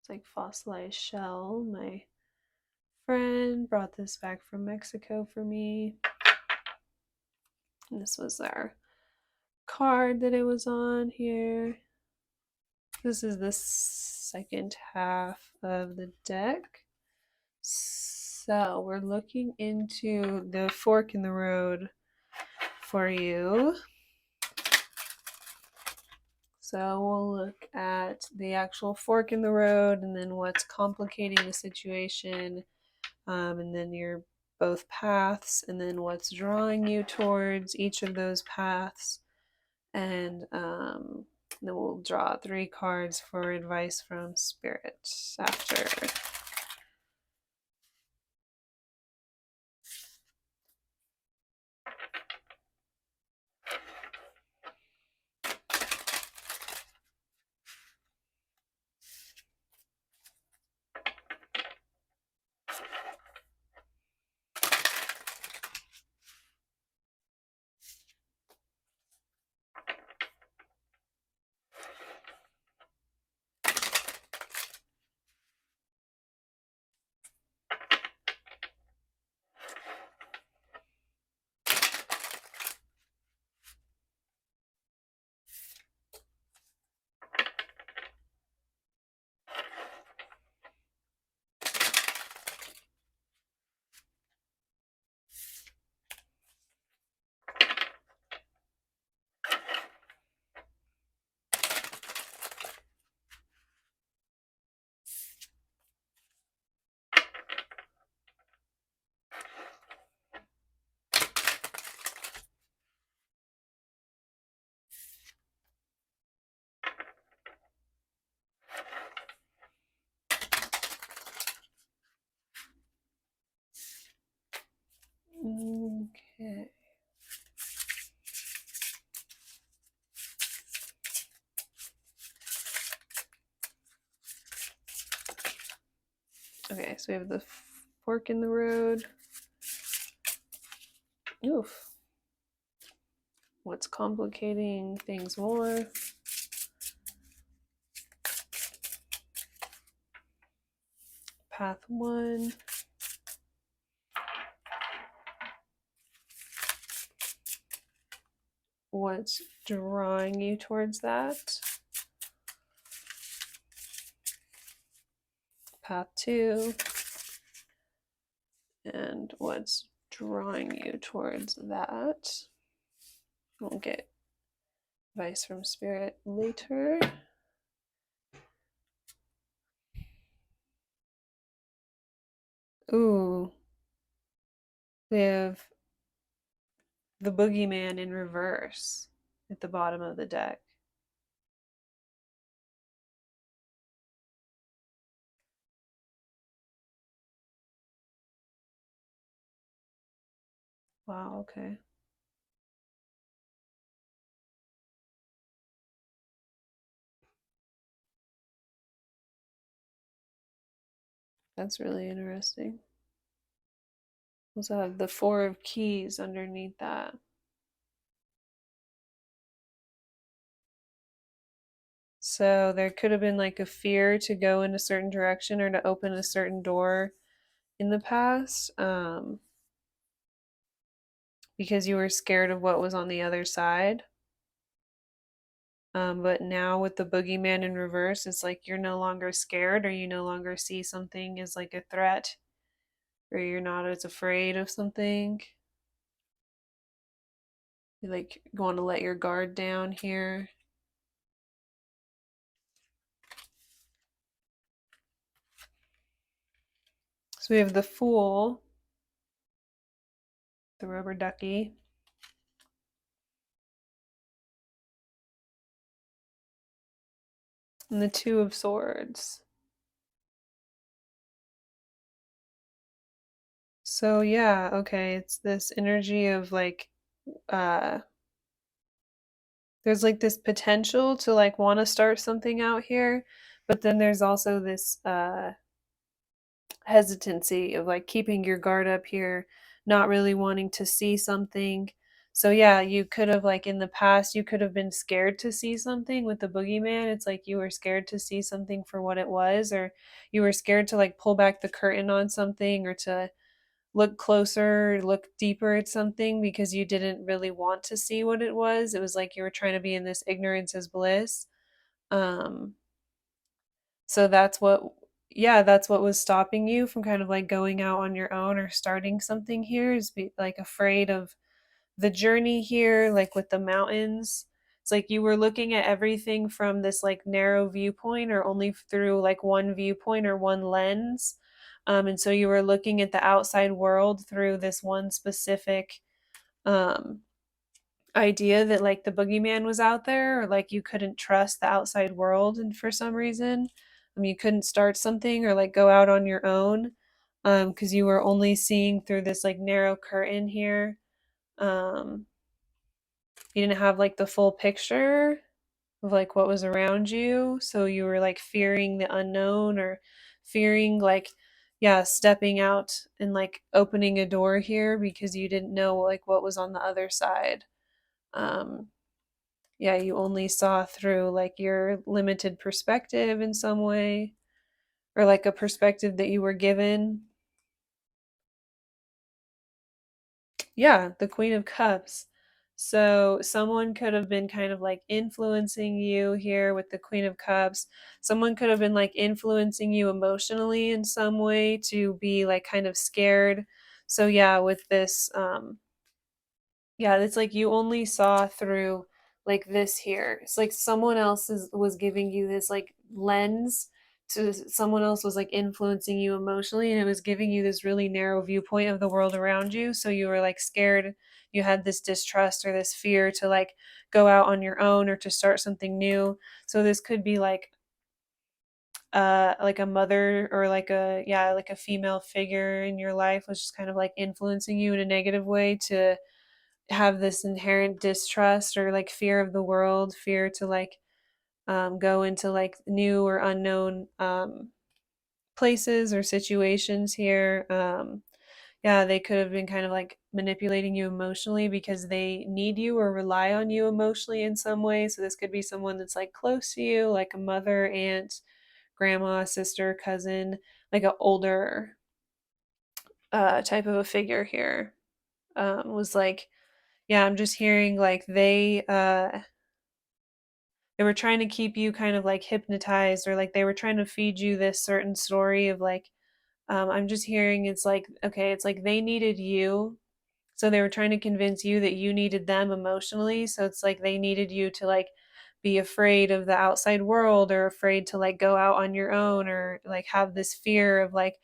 S1: like fossilized shell. My friend brought this back from Mexico for me. And this was our card that it was on here. This is the second half of the deck. So we're looking into the fork in the road for you. So we'll look at the actual fork in the road and then what's complicating the situation, and then your both paths, and then what's drawing you towards each of those paths. And then we'll draw 3 cards for advice from Spirit after. So we have the fork in the road. Oof. What's complicating things more? Path 1. What's drawing you towards that? Path 2. And what's drawing you towards that? We'll get advice from Spirit later. Ooh. We have the boogeyman in reverse at the bottom of the deck. Wow, okay. That's really interesting. We also have the 4 of keys underneath that. So there could have been like a fear to go in a certain direction or to open a certain door in the past, because you were scared of what was on the other side. But now with the boogeyman in reverse, it's like you're no longer scared, or you no longer see something as like a threat, or you're not as afraid of something. You like want to let your guard down here. So we have the Fool, the rubber ducky, and the 2 of Swords. So yeah, okay, it's this energy of like uh there's like this potential to like want to start something out here, but then there's also this hesitancy of like keeping your guard up here, not really wanting to see something. So yeah, you could have like in the past you could have been scared to see something with the boogeyman. It's like you were scared to see something for what it was, or you were scared to like pull back the curtain on something, or to look closer, look deeper at something because you didn't really want to see what it was. It was like you were trying to be in this ignorance is bliss. Um, so that's what, yeah, that's what was stopping you from kind of like going out on your own or starting something here, is be like afraid of the journey here, like with the mountains. It's like you were looking at everything from this like narrow viewpoint, or only through like one viewpoint or one lens. And so you were looking at the outside world through this one specific um, idea that like the boogeyman was out there, or like you couldn't trust the outside world, and for some reason, you couldn't start something or like go out on your own, because you were only seeing through this like narrow curtain here. Um, you didn't have like the full picture of like what was around you, so you were like fearing the unknown, or fearing like, yeah, stepping out and like opening a door here because you didn't know like what was on the other side. um yeah, you only saw through like your limited perspective in some way, or like a perspective that you were given. Yeah, the Queen of Cups. So someone could have been kind of like influencing you here with the Queen of Cups. Someone could have been like influencing you emotionally in some way to be like kind of scared. So yeah, with this yeah, it's like you only saw through like this here. It's like someone else was giving you this like lens, to someone else was like influencing you emotionally, and it was giving you this really narrow viewpoint of the world around you. So you were like scared. You had this distrust or this fear to like go out on your own or to start something new. So this could be like a mother, or like a, yeah, like a female figure in your life was just kind of like influencing you in a negative way to have this inherent distrust or like fear of the world, fear to like go into like new or unknown places or situations here. Yeah, they could have been kind of like manipulating you emotionally because they need you or rely on you emotionally in some way. So this could be someone that's like close to you, like a mother, aunt, grandma, sister, cousin, like an older type of a figure here. Was like, yeah, I'm just hearing like they were trying to keep you kind of like hypnotized, or like they were trying to feed you this certain story of like, I'm just hearing it's like, okay, it's like they needed you. So they were trying to convince you that you needed them emotionally. So it's like they needed you to like be afraid of the outside world, or afraid to like go out on your own, or like have this fear of like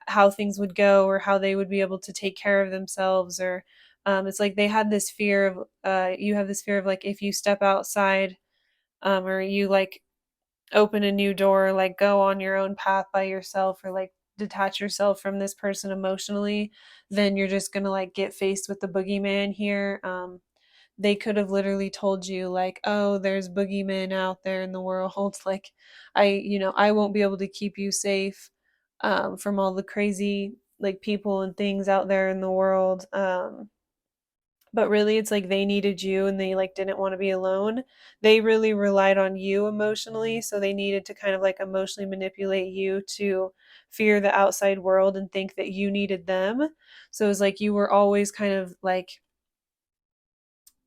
S1: how things would go, or how they would be able to take care of themselves, or it's like they had this fear of you have this fear of like if you step outside, or you like open a new door, like go on your own path by yourself, or like detach yourself from this person emotionally, then you're just gonna like get faced with the boogeyman here. They could have literally told you like, oh, there's boogeymen out there in the world. Like, I won't be able to keep you safe from all the crazy like people and things out there in the world. But really it's like they needed you, and they like didn't want to be alone. They really relied on you emotionally, so they needed to kind of like emotionally manipulate you to fear the outside world and think that you needed them. So it was like you were always kind of like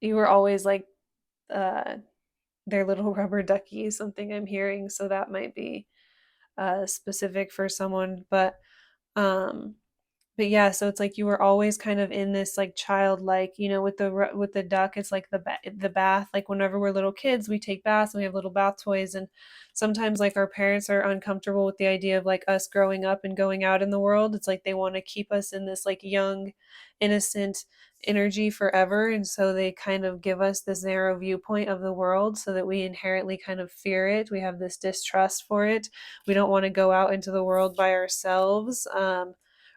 S1: you were always like uh their little rubber ducky, something I'm hearing. So that might be specific for someone, um but yeah, so it's like you were always kind of in this like childlike, with the duck, it's like the bath. Like whenever we're little kids, we take baths and we have little bath toys, and sometimes like our parents are uncomfortable with the idea of like us growing up and going out in the world. It's like they want to keep us in this like young, innocent energy forever, and so they kind of give us this narrow viewpoint of the world so that we inherently kind of fear it. We have this distrust for it. We don't want to go out into the world by ourselves.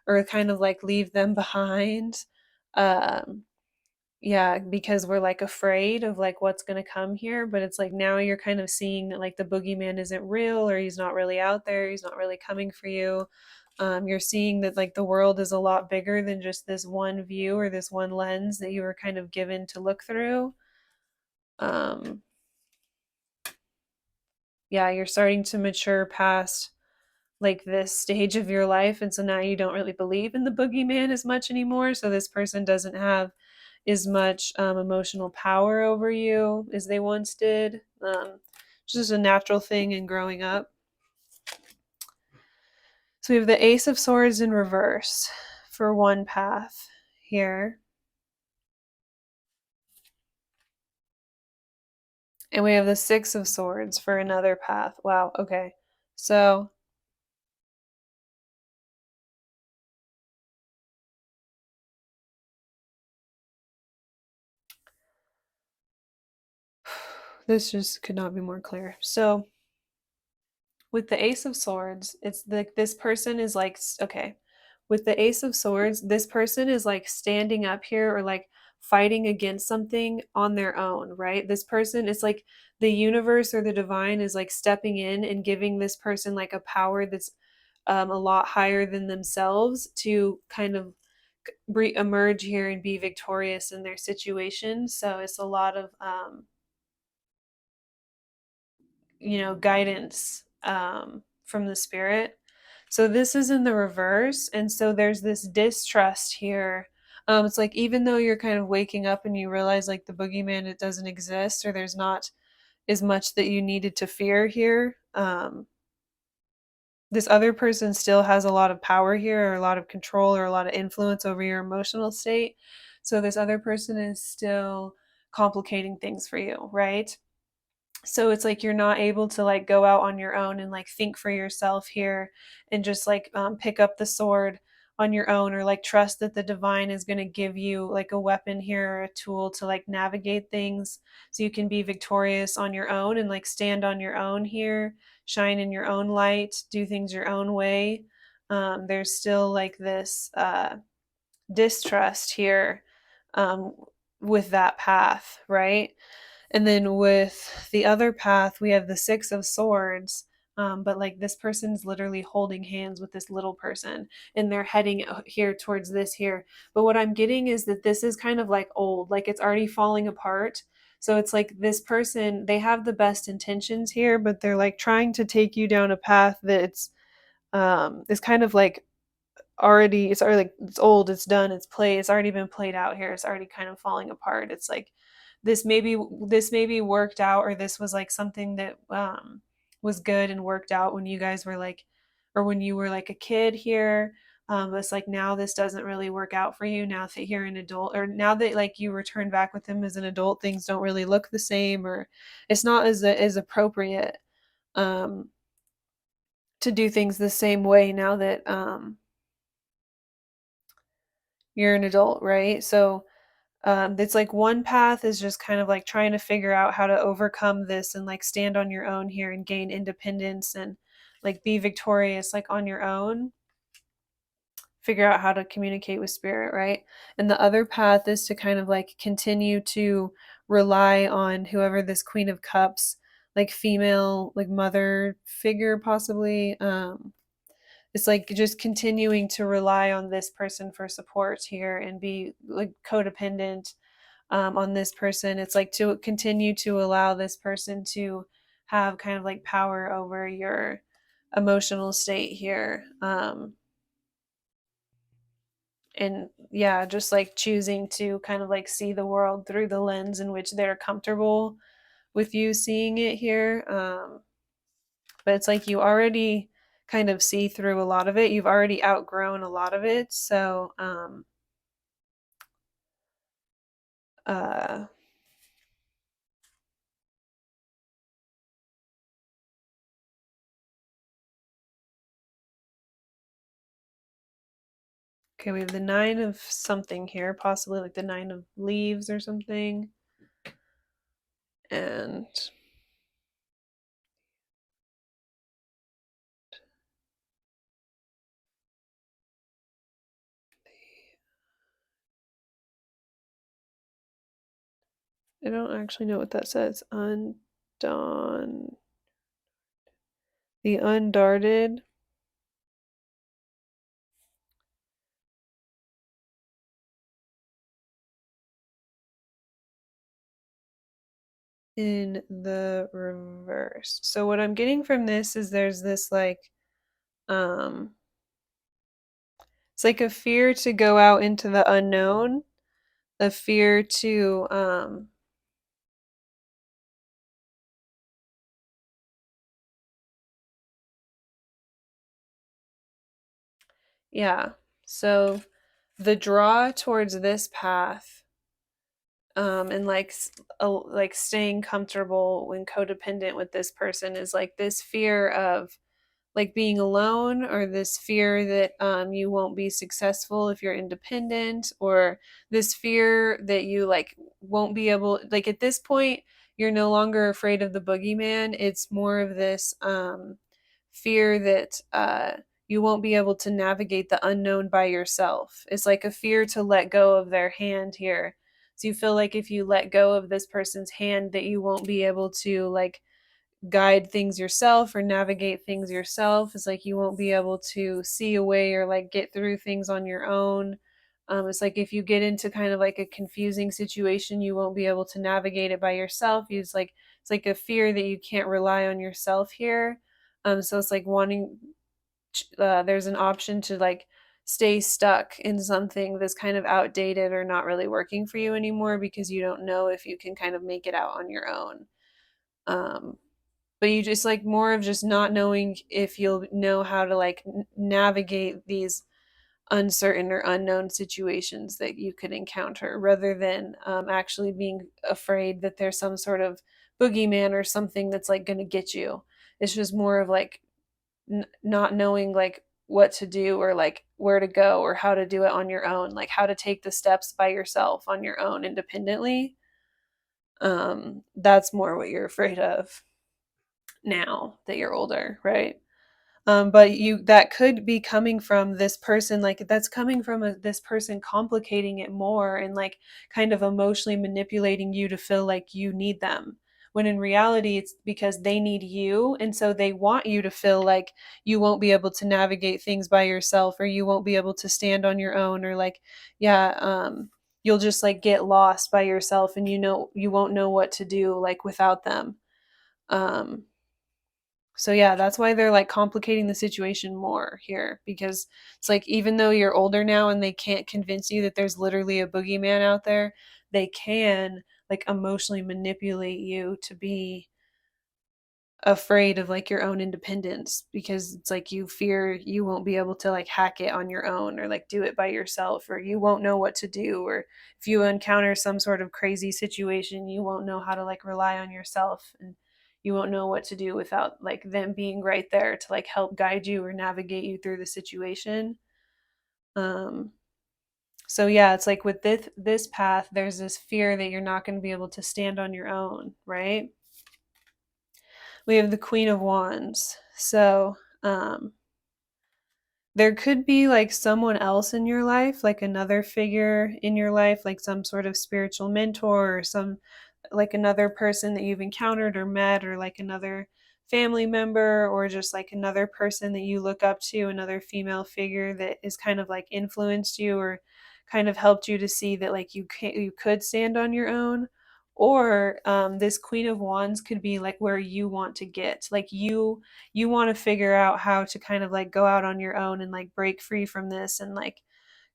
S1: Or kind of like leave them behind. Um, yeah, because we're like afraid of like what's going to come here. But it's like now you're kind of seeing that like the boogeyman isn't real, or he's not really out there, he's not really coming for you. You're seeing that like the world is a lot bigger than just this one view or this one lens that you were kind of given to look through. um yeah, you're starting to mature past like this stage of your life, and so now you don't really believe in the boogeyman as much anymore. So this person doesn't have as much emotional power over you as they once did. It's just a natural thing in growing up. So we have the Ace of Swords in reverse for one path here, and we have the Six of Swords for another path. Wow, okay. So this just could not be more clear. So with the Ace of Swords, it's like this person is like, okay, with the Ace of Swords, this person is like standing up here, or like fighting against something on their own, right? This person is like the universe or the divine is like stepping in and giving this person like a power that's a lot higher than themselves to kind of emerge here and be victorious in their situation. So it's a lot of guidance from the spirit. So this is in the reverse, and so there's this distrust here. It's like even though you're kind of waking up and you realize like the boogeyman, it doesn't exist, or there's not as much that you needed to fear here. This other person still has a lot of power here, or a lot of control, or a lot of influence over your emotional state. So this other person is still complicating things for you, right? So it's like you're not able to like go out on your own and like think for yourself here, and just like pick up the sword on your own, or like trust that the divine is going to give you like a weapon here, or a tool to like navigate things so you can be victorious on your own, and like stand on your own here, shine in your own light, do things your own way. There's still like this distrust here um, with that path, right? And then with the other path, we have the Six of Swords. but like this person's literally holding hands with this little person and they're heading here towards this here. But what I'm getting is that this is kind of like old, like it's already falling apart. So it's like this person, they have the best intentions here, but they're like trying to take you down a path that's is kind of like it's already like it's old, it's done, it's already been played out here, it's already kind of falling apart. It's like this maybe worked out, or this was like something that was good and worked out when you guys were like, or when you were like a kid here. But it's like now this doesn't really work out for you now that you're an adult, or now that like you return back with him as an adult, things don't really look the same, or it's not as appropriate um to do things the same way now that you're an adult, right? So it's like one path is just kind of like trying to figure out how to overcome this and like stand on your own here and gain independence and like be victorious like on your own, figure out how to communicate with spirit, right? And the other path is to kind of like continue to rely on whoever this Queen of Cups, like female, like mother figure possibly. It's like just continuing to rely on this person for support here and be like codependent on this person. It's like to continue to allow this person to have kind of like power over your emotional state here. And yeah, just like choosing to kind of like see the world through the lens in which they're comfortable with you seeing it here. But it's like you already kind of see through a lot of it. You've already outgrown a lot of it. So, uh, okay, we have the nine of something here, possibly like the nine of leaves or something. And I don't actually know what that says. Undone. The undarted. In the reverse. So what I'm getting from this is there's this like um it's like a fear to go out into the unknown, a fear to yeah. So the draw towards this path and like like staying comfortable when codependent with this person is like this fear of like being alone, or this fear that you won't be successful if you're independent, or this fear that you like won't be able, like at this point you're no longer afraid of the boogeyman. It's more of this fear that you won't be able to navigate the unknown by yourself. It's like a fear to let go of their hand here. So you feel like if you let go of this person's hand that you won't be able to like guide things yourself or navigate things yourself. It's like you won't be able to see a way or like get through things on your own. It's like if you get into kind of like a confusing situation, you won't be able to navigate it by yourself. It's like a fear that you can't rely on yourself here. So it's like wanting there's an option to like stay stuck in something that's kind of outdated or not really working for you anymore because you don't know if you can kind of make it out on your own. Um, but you just like more of just not knowing if you'll know how to like navigate these uncertain or unknown situations that you could encounter, rather than actually being afraid that there's some sort of boogeyman or something that's like going to get you. It's just more of like not knowing like what to do or like where to go or how to do it on your own, like how to take the steps by yourself on your own independently. That's more what you're afraid of now that you're older, right? But you that could be coming from this person, like that's coming from this person complicating it more and like kind of emotionally manipulating you to feel like you need them, when in reality it's because they need you, and so they want you to feel like you won't be able to navigate things by yourself, or you won't be able to stand on your own, or like, yeah, you'll just like get lost by yourself, and you won't know what to do like without them. um so yeah, that's why they're like complicating the situation more here, because it's like even though you're older now and they can't convince you that there's literally a boogeyman out there, they can like emotionally manipulate you to be afraid of like your own independence, because it's like you fear you won't be able to like hack it on your own, or like do it by yourself, or you won't know what to do, or if you encounter some sort of crazy situation you won't know how to like rely on yourself, and you won't know what to do without like them being right there to like help guide you or navigate you through the situation. um so yeah, it's like with this path there's this fear that you're not going to be able to stand on your own, right? We have the Queen of Wands. So, there could be like someone else in your life, like another figure in your life, like some sort of spiritual mentor, or some like another person that you've encountered or met, or like another family member, or just like another person that you look up to, another female figure that is kind of like influenced you or kind of helped you to see that like you could stand on your own. Or this Queen of Wands could be like where you want to get, like you want to figure out how to kind of like go out on your own and like break free from this, and like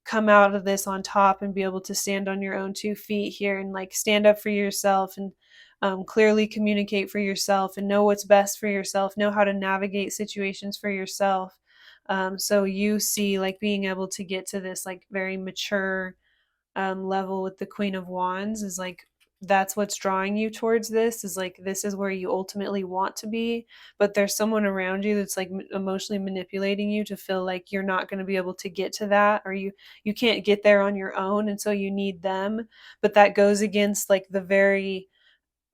S1: come out of this on top and be able to stand on your own 2 feet here, and like stand up for yourself, and clearly communicate for yourself, and know what's best for yourself, know how to navigate situations for yourself. So you see like being able to get to this like very mature level with the Queen of Wands is like that's what's drawing you towards this, is like this is where you ultimately want to be, but there's someone around you that's like emotionally manipulating you to feel like you're not going to be able to get to that, or you can't get there on your own, and so you need them. But that goes against like the very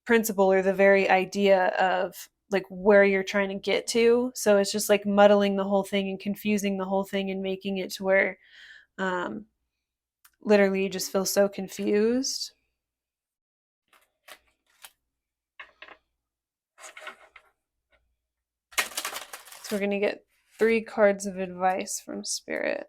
S1: principle or the very idea of like where you're trying to get to, so it's just like muddling the whole thing and confusing the whole thing and making it to where um literally you just feel so confused. So we're going to get 3 cards of advice from Spirit.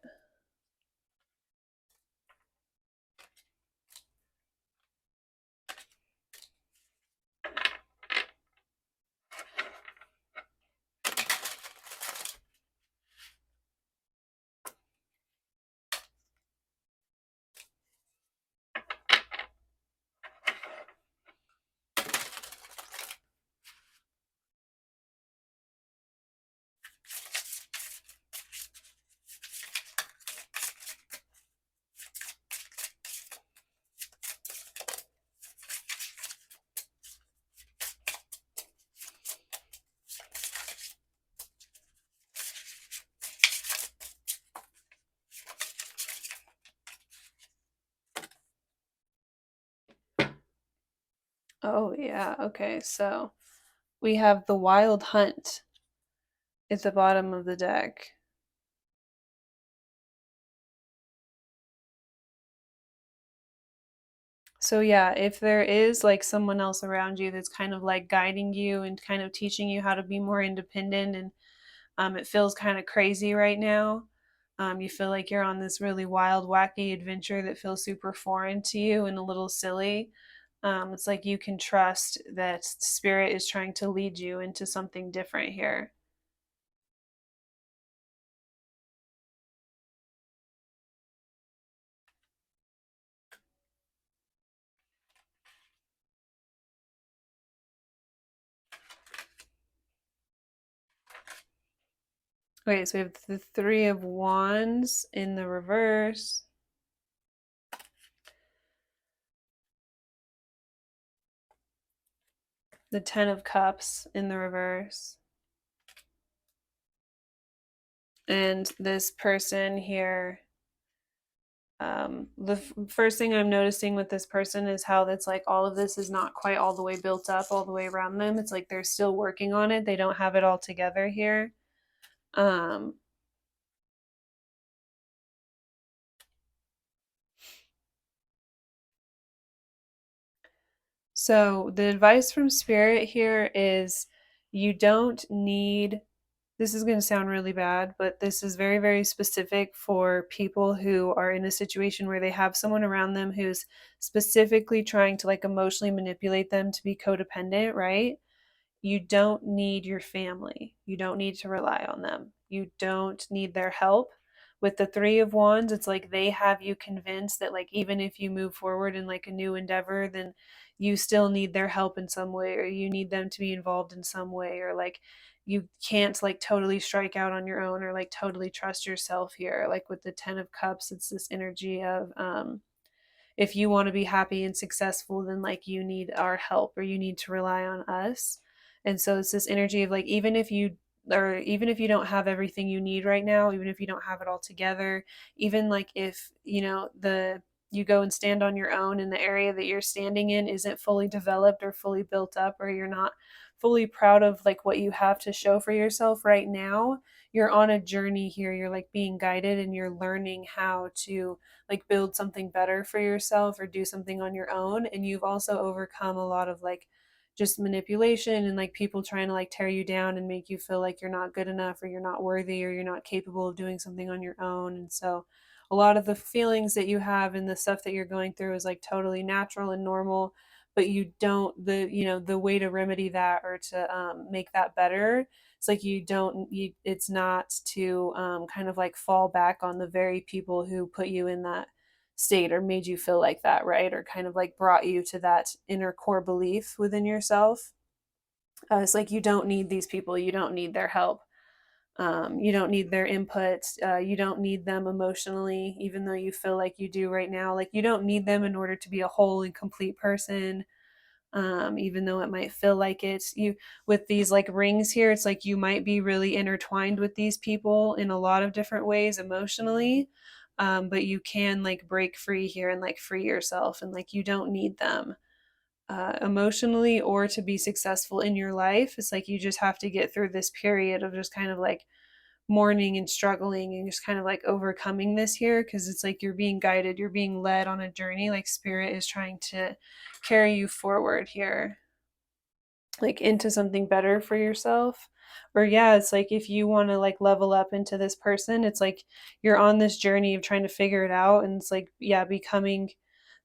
S1: Oh, yeah. Okay. So we have the Wild Hunt at the bottom of the deck. So yeah, if there is like someone else around you that's kind of like guiding you and kind of teaching you how to be more independent, and it feels kind of crazy right now. You feel like you're on this really wild, wacky adventure that feels super foreign to you and a little silly. It's like you can trust that Spirit is trying to lead you into something different here. Okay, so we have the Three of Wands in the reverse. The Ten of Cups in the reverse. And this person here, the first thing I'm noticing with this person is how that's like all of this is not quite all the way built up all the way around them. It's like they're still working on it. They don't have it all together here. Um, So the advice from Spirit here is you don't need, this is going to sound really bad, but this is very, very specific for people who are in a situation where they have someone around them who's specifically trying to like emotionally manipulate them to be codependent, right? You don't need your family. You don't need to rely on them. You don't need their help. With the Three of Wands, it's like they have you convinced that like even if you move forward in like a new endeavor, then you still need their help in some way, or you need them to be involved in some way, or like you can't like totally strike out on your own or like totally trust yourself here. Like with the Ten of Cups, it's this energy of if you want to be happy and successful, then like you need our help or you need to rely on us. And so it's this energy of like even if you don't have everything you need right now, even if you don't have it all together, even like if the you go and stand on your own and the area that you're standing in isn't fully developed or fully built up, or you're not fully proud of like what you have to show for yourself right now, you're on a journey here. You're like being guided and you're learning how to like build something better for yourself or do something on your own. And you've also overcome a lot of like just manipulation and like people trying to like tear you down and make you feel like you're not good enough or you're not worthy or you're not capable of doing something on your own. And so a lot of the feelings that you have and the stuff that you're going through is like totally natural and normal, but you don't the way to remedy that or to make that better, it's like you don't you it's not to kind of like fall back on the very people who put you in that state or made you feel like that, right? Or kind of like brought you to that inner core belief within yourself. It's like you don't need these people, you don't need their help, you don't need their input, you don't need them emotionally, even though you feel like you do right now. Like you don't need them in order to be a whole and complete person, even though it might feel like it's you. With these like rings here, it's like you might be really intertwined with these people in a lot of different ways emotionally, but you can like break free here and like free yourself, and like you don't need them emotionally or to be successful in your life. It's like you just have to get through this period of just kind of like mourning and struggling and just kind of like overcoming this here, because it's like you're being guided, you're being led on a journey, like Spirit is trying to carry you forward here, like into something better for yourself. Or yeah, it's like if you want to like level up into this person, it's like you're on this journey of trying to figure it out, and it's like yeah, becoming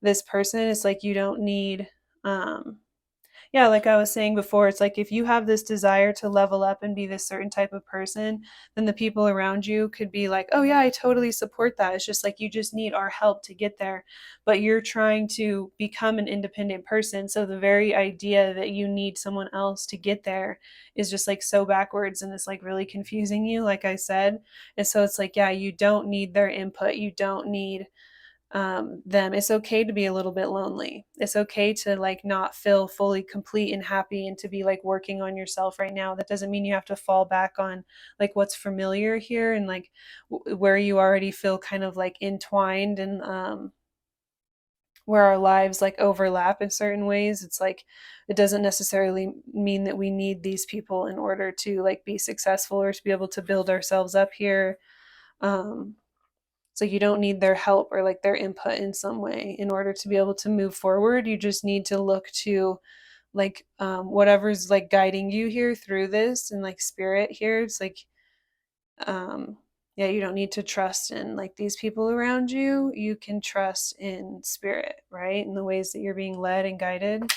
S1: this person. It's like you don't need um yeah, like I was saying before, it's like if you have this desire to level up and be this certain type of person, then the people around you could be like, oh, yeah, I totally support that. It's just like you just need our help to get there. But you're trying to become an independent person. So the very idea that you need someone else to get there is just like so backwards and it's like really confusing you, like I said. And so it's like, yeah, you don't need their input. You don't need them. It's okay to be a little bit lonely. It's okay to like not feel fully complete and happy and to be like working on yourself right now. That doesn't mean you have to fall back on like what's familiar here and like where you already feel kind of like entwined and where our lives like overlap in certain ways. It's like it doesn't necessarily mean that we need these people in order to like be successful or to be able to build ourselves up here. um so you don't need their help or like their input in some way in order to be able to move forward. You just need to look to like whatever's like guiding you here through this and like Spirit here. It's like yeah, you don't need to trust in like these people around you. You can trust in Spirit, right? In the ways that you're being led and guided.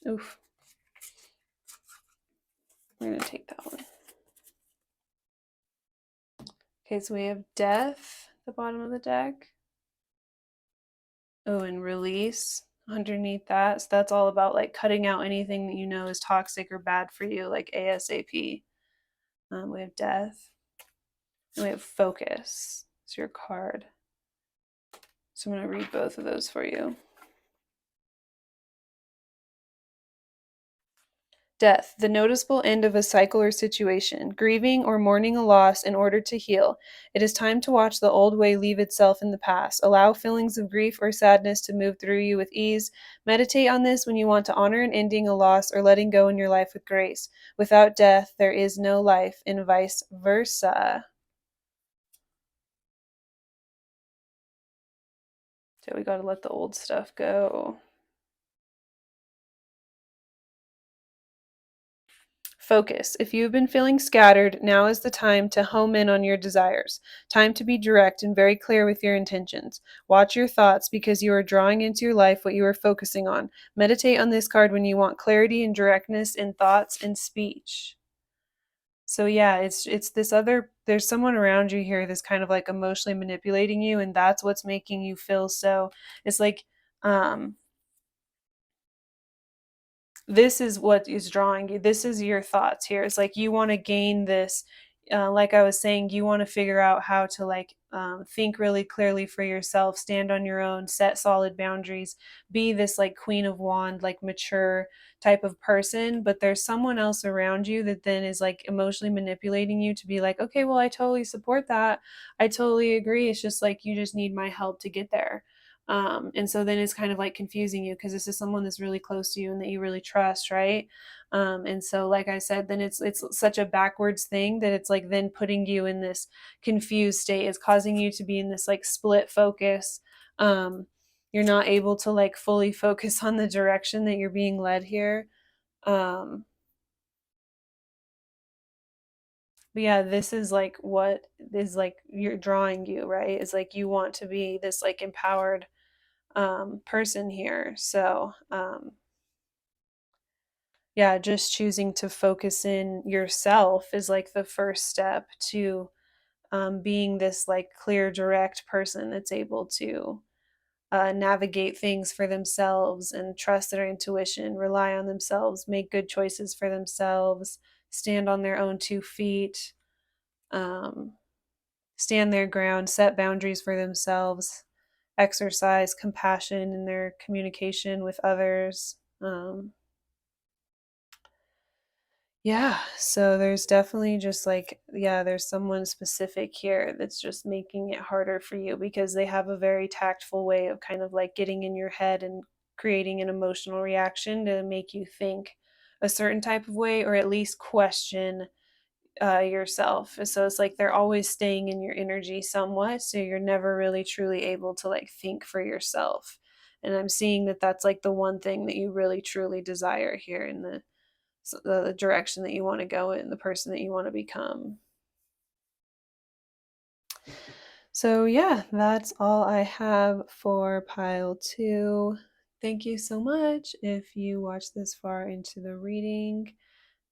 S1: Oof. We're gonna take that one. Okay, so we have Death at the bottom of the deck. Oh, and Release underneath that. So that's all about like cutting out anything that you know is toxic or bad for you, like ASAP. We have death. And we have focus. It's your card. So I'm going to read both of those for you. Death, the noticeable end of a cycle or situation, grieving or mourning a loss in order to heal. It is time to watch the old way leave itself in the past. Allow feelings of grief or sadness to move through you with ease. Meditate on this when you want to honor an ending, a loss, or letting go in your life with grace. Without death, there is no life, and vice versa. So we got to let the old stuff go. Focus. If you have been feeling scattered, now is the time to home in on your desires. Time to be direct and very clear with your intentions. Watch your thoughts because you are drawing into your life what you are focusing on. Meditate on this card when you want clarity and directness in thoughts and speech. So yeah, it's this other there's someone around you here that's kind of like emotionally manipulating you, and that's what's making you feel so it's like um this is what is drawing you. This is your thoughts here. It's like you want to gain this. Like I was saying, you want to figure out how to like think really clearly for yourself, stand on your own, set solid boundaries, be this like Queen of Wand, like mature type of person. But there's someone else around you that then is like emotionally manipulating you to be like, okay, well, I totally support that. I totally agree. It's just like you just need my help to get there. And so then it's kind of like confusing you because this is someone that's really close to you and that you really trust, right? And so like I said, then it's such a backwards thing that it's like then putting you in this confused state. It's causing you to be in this like split focus. um, you're not able to like fully focus on the direction that you're being led here. um, but yeah, this is like what is like you're drawing you, right? It's like you want to be this like empowered person here. So, yeah, just choosing to focus in yourself is like the first step to being this like clear, direct person that's able to navigate things for themselves and trust their intuition, rely on themselves, make good choices for themselves, stand on their own 2 feet, um, stand their ground, set boundaries for themselves, exercise compassion in their communication with others. Yeah, so there's definitely just like, yeah, there's someone specific here that's just making it harder for you because they have a very tactful way of kind of like getting in your head and creating an emotional reaction to make you think a certain type of way or at least question yourself. So it's like they're always staying in your energy somewhat, so you're never really truly able to like think for yourself. And I'm seeing that that's like the one thing that you really truly desire here in the direction that you want to go in, the person that you want to become. So, yeah, that's all I have for pile two. Thank you so much if you watched this far into the reading,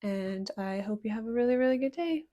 S1: and I hope you have a really, really good day.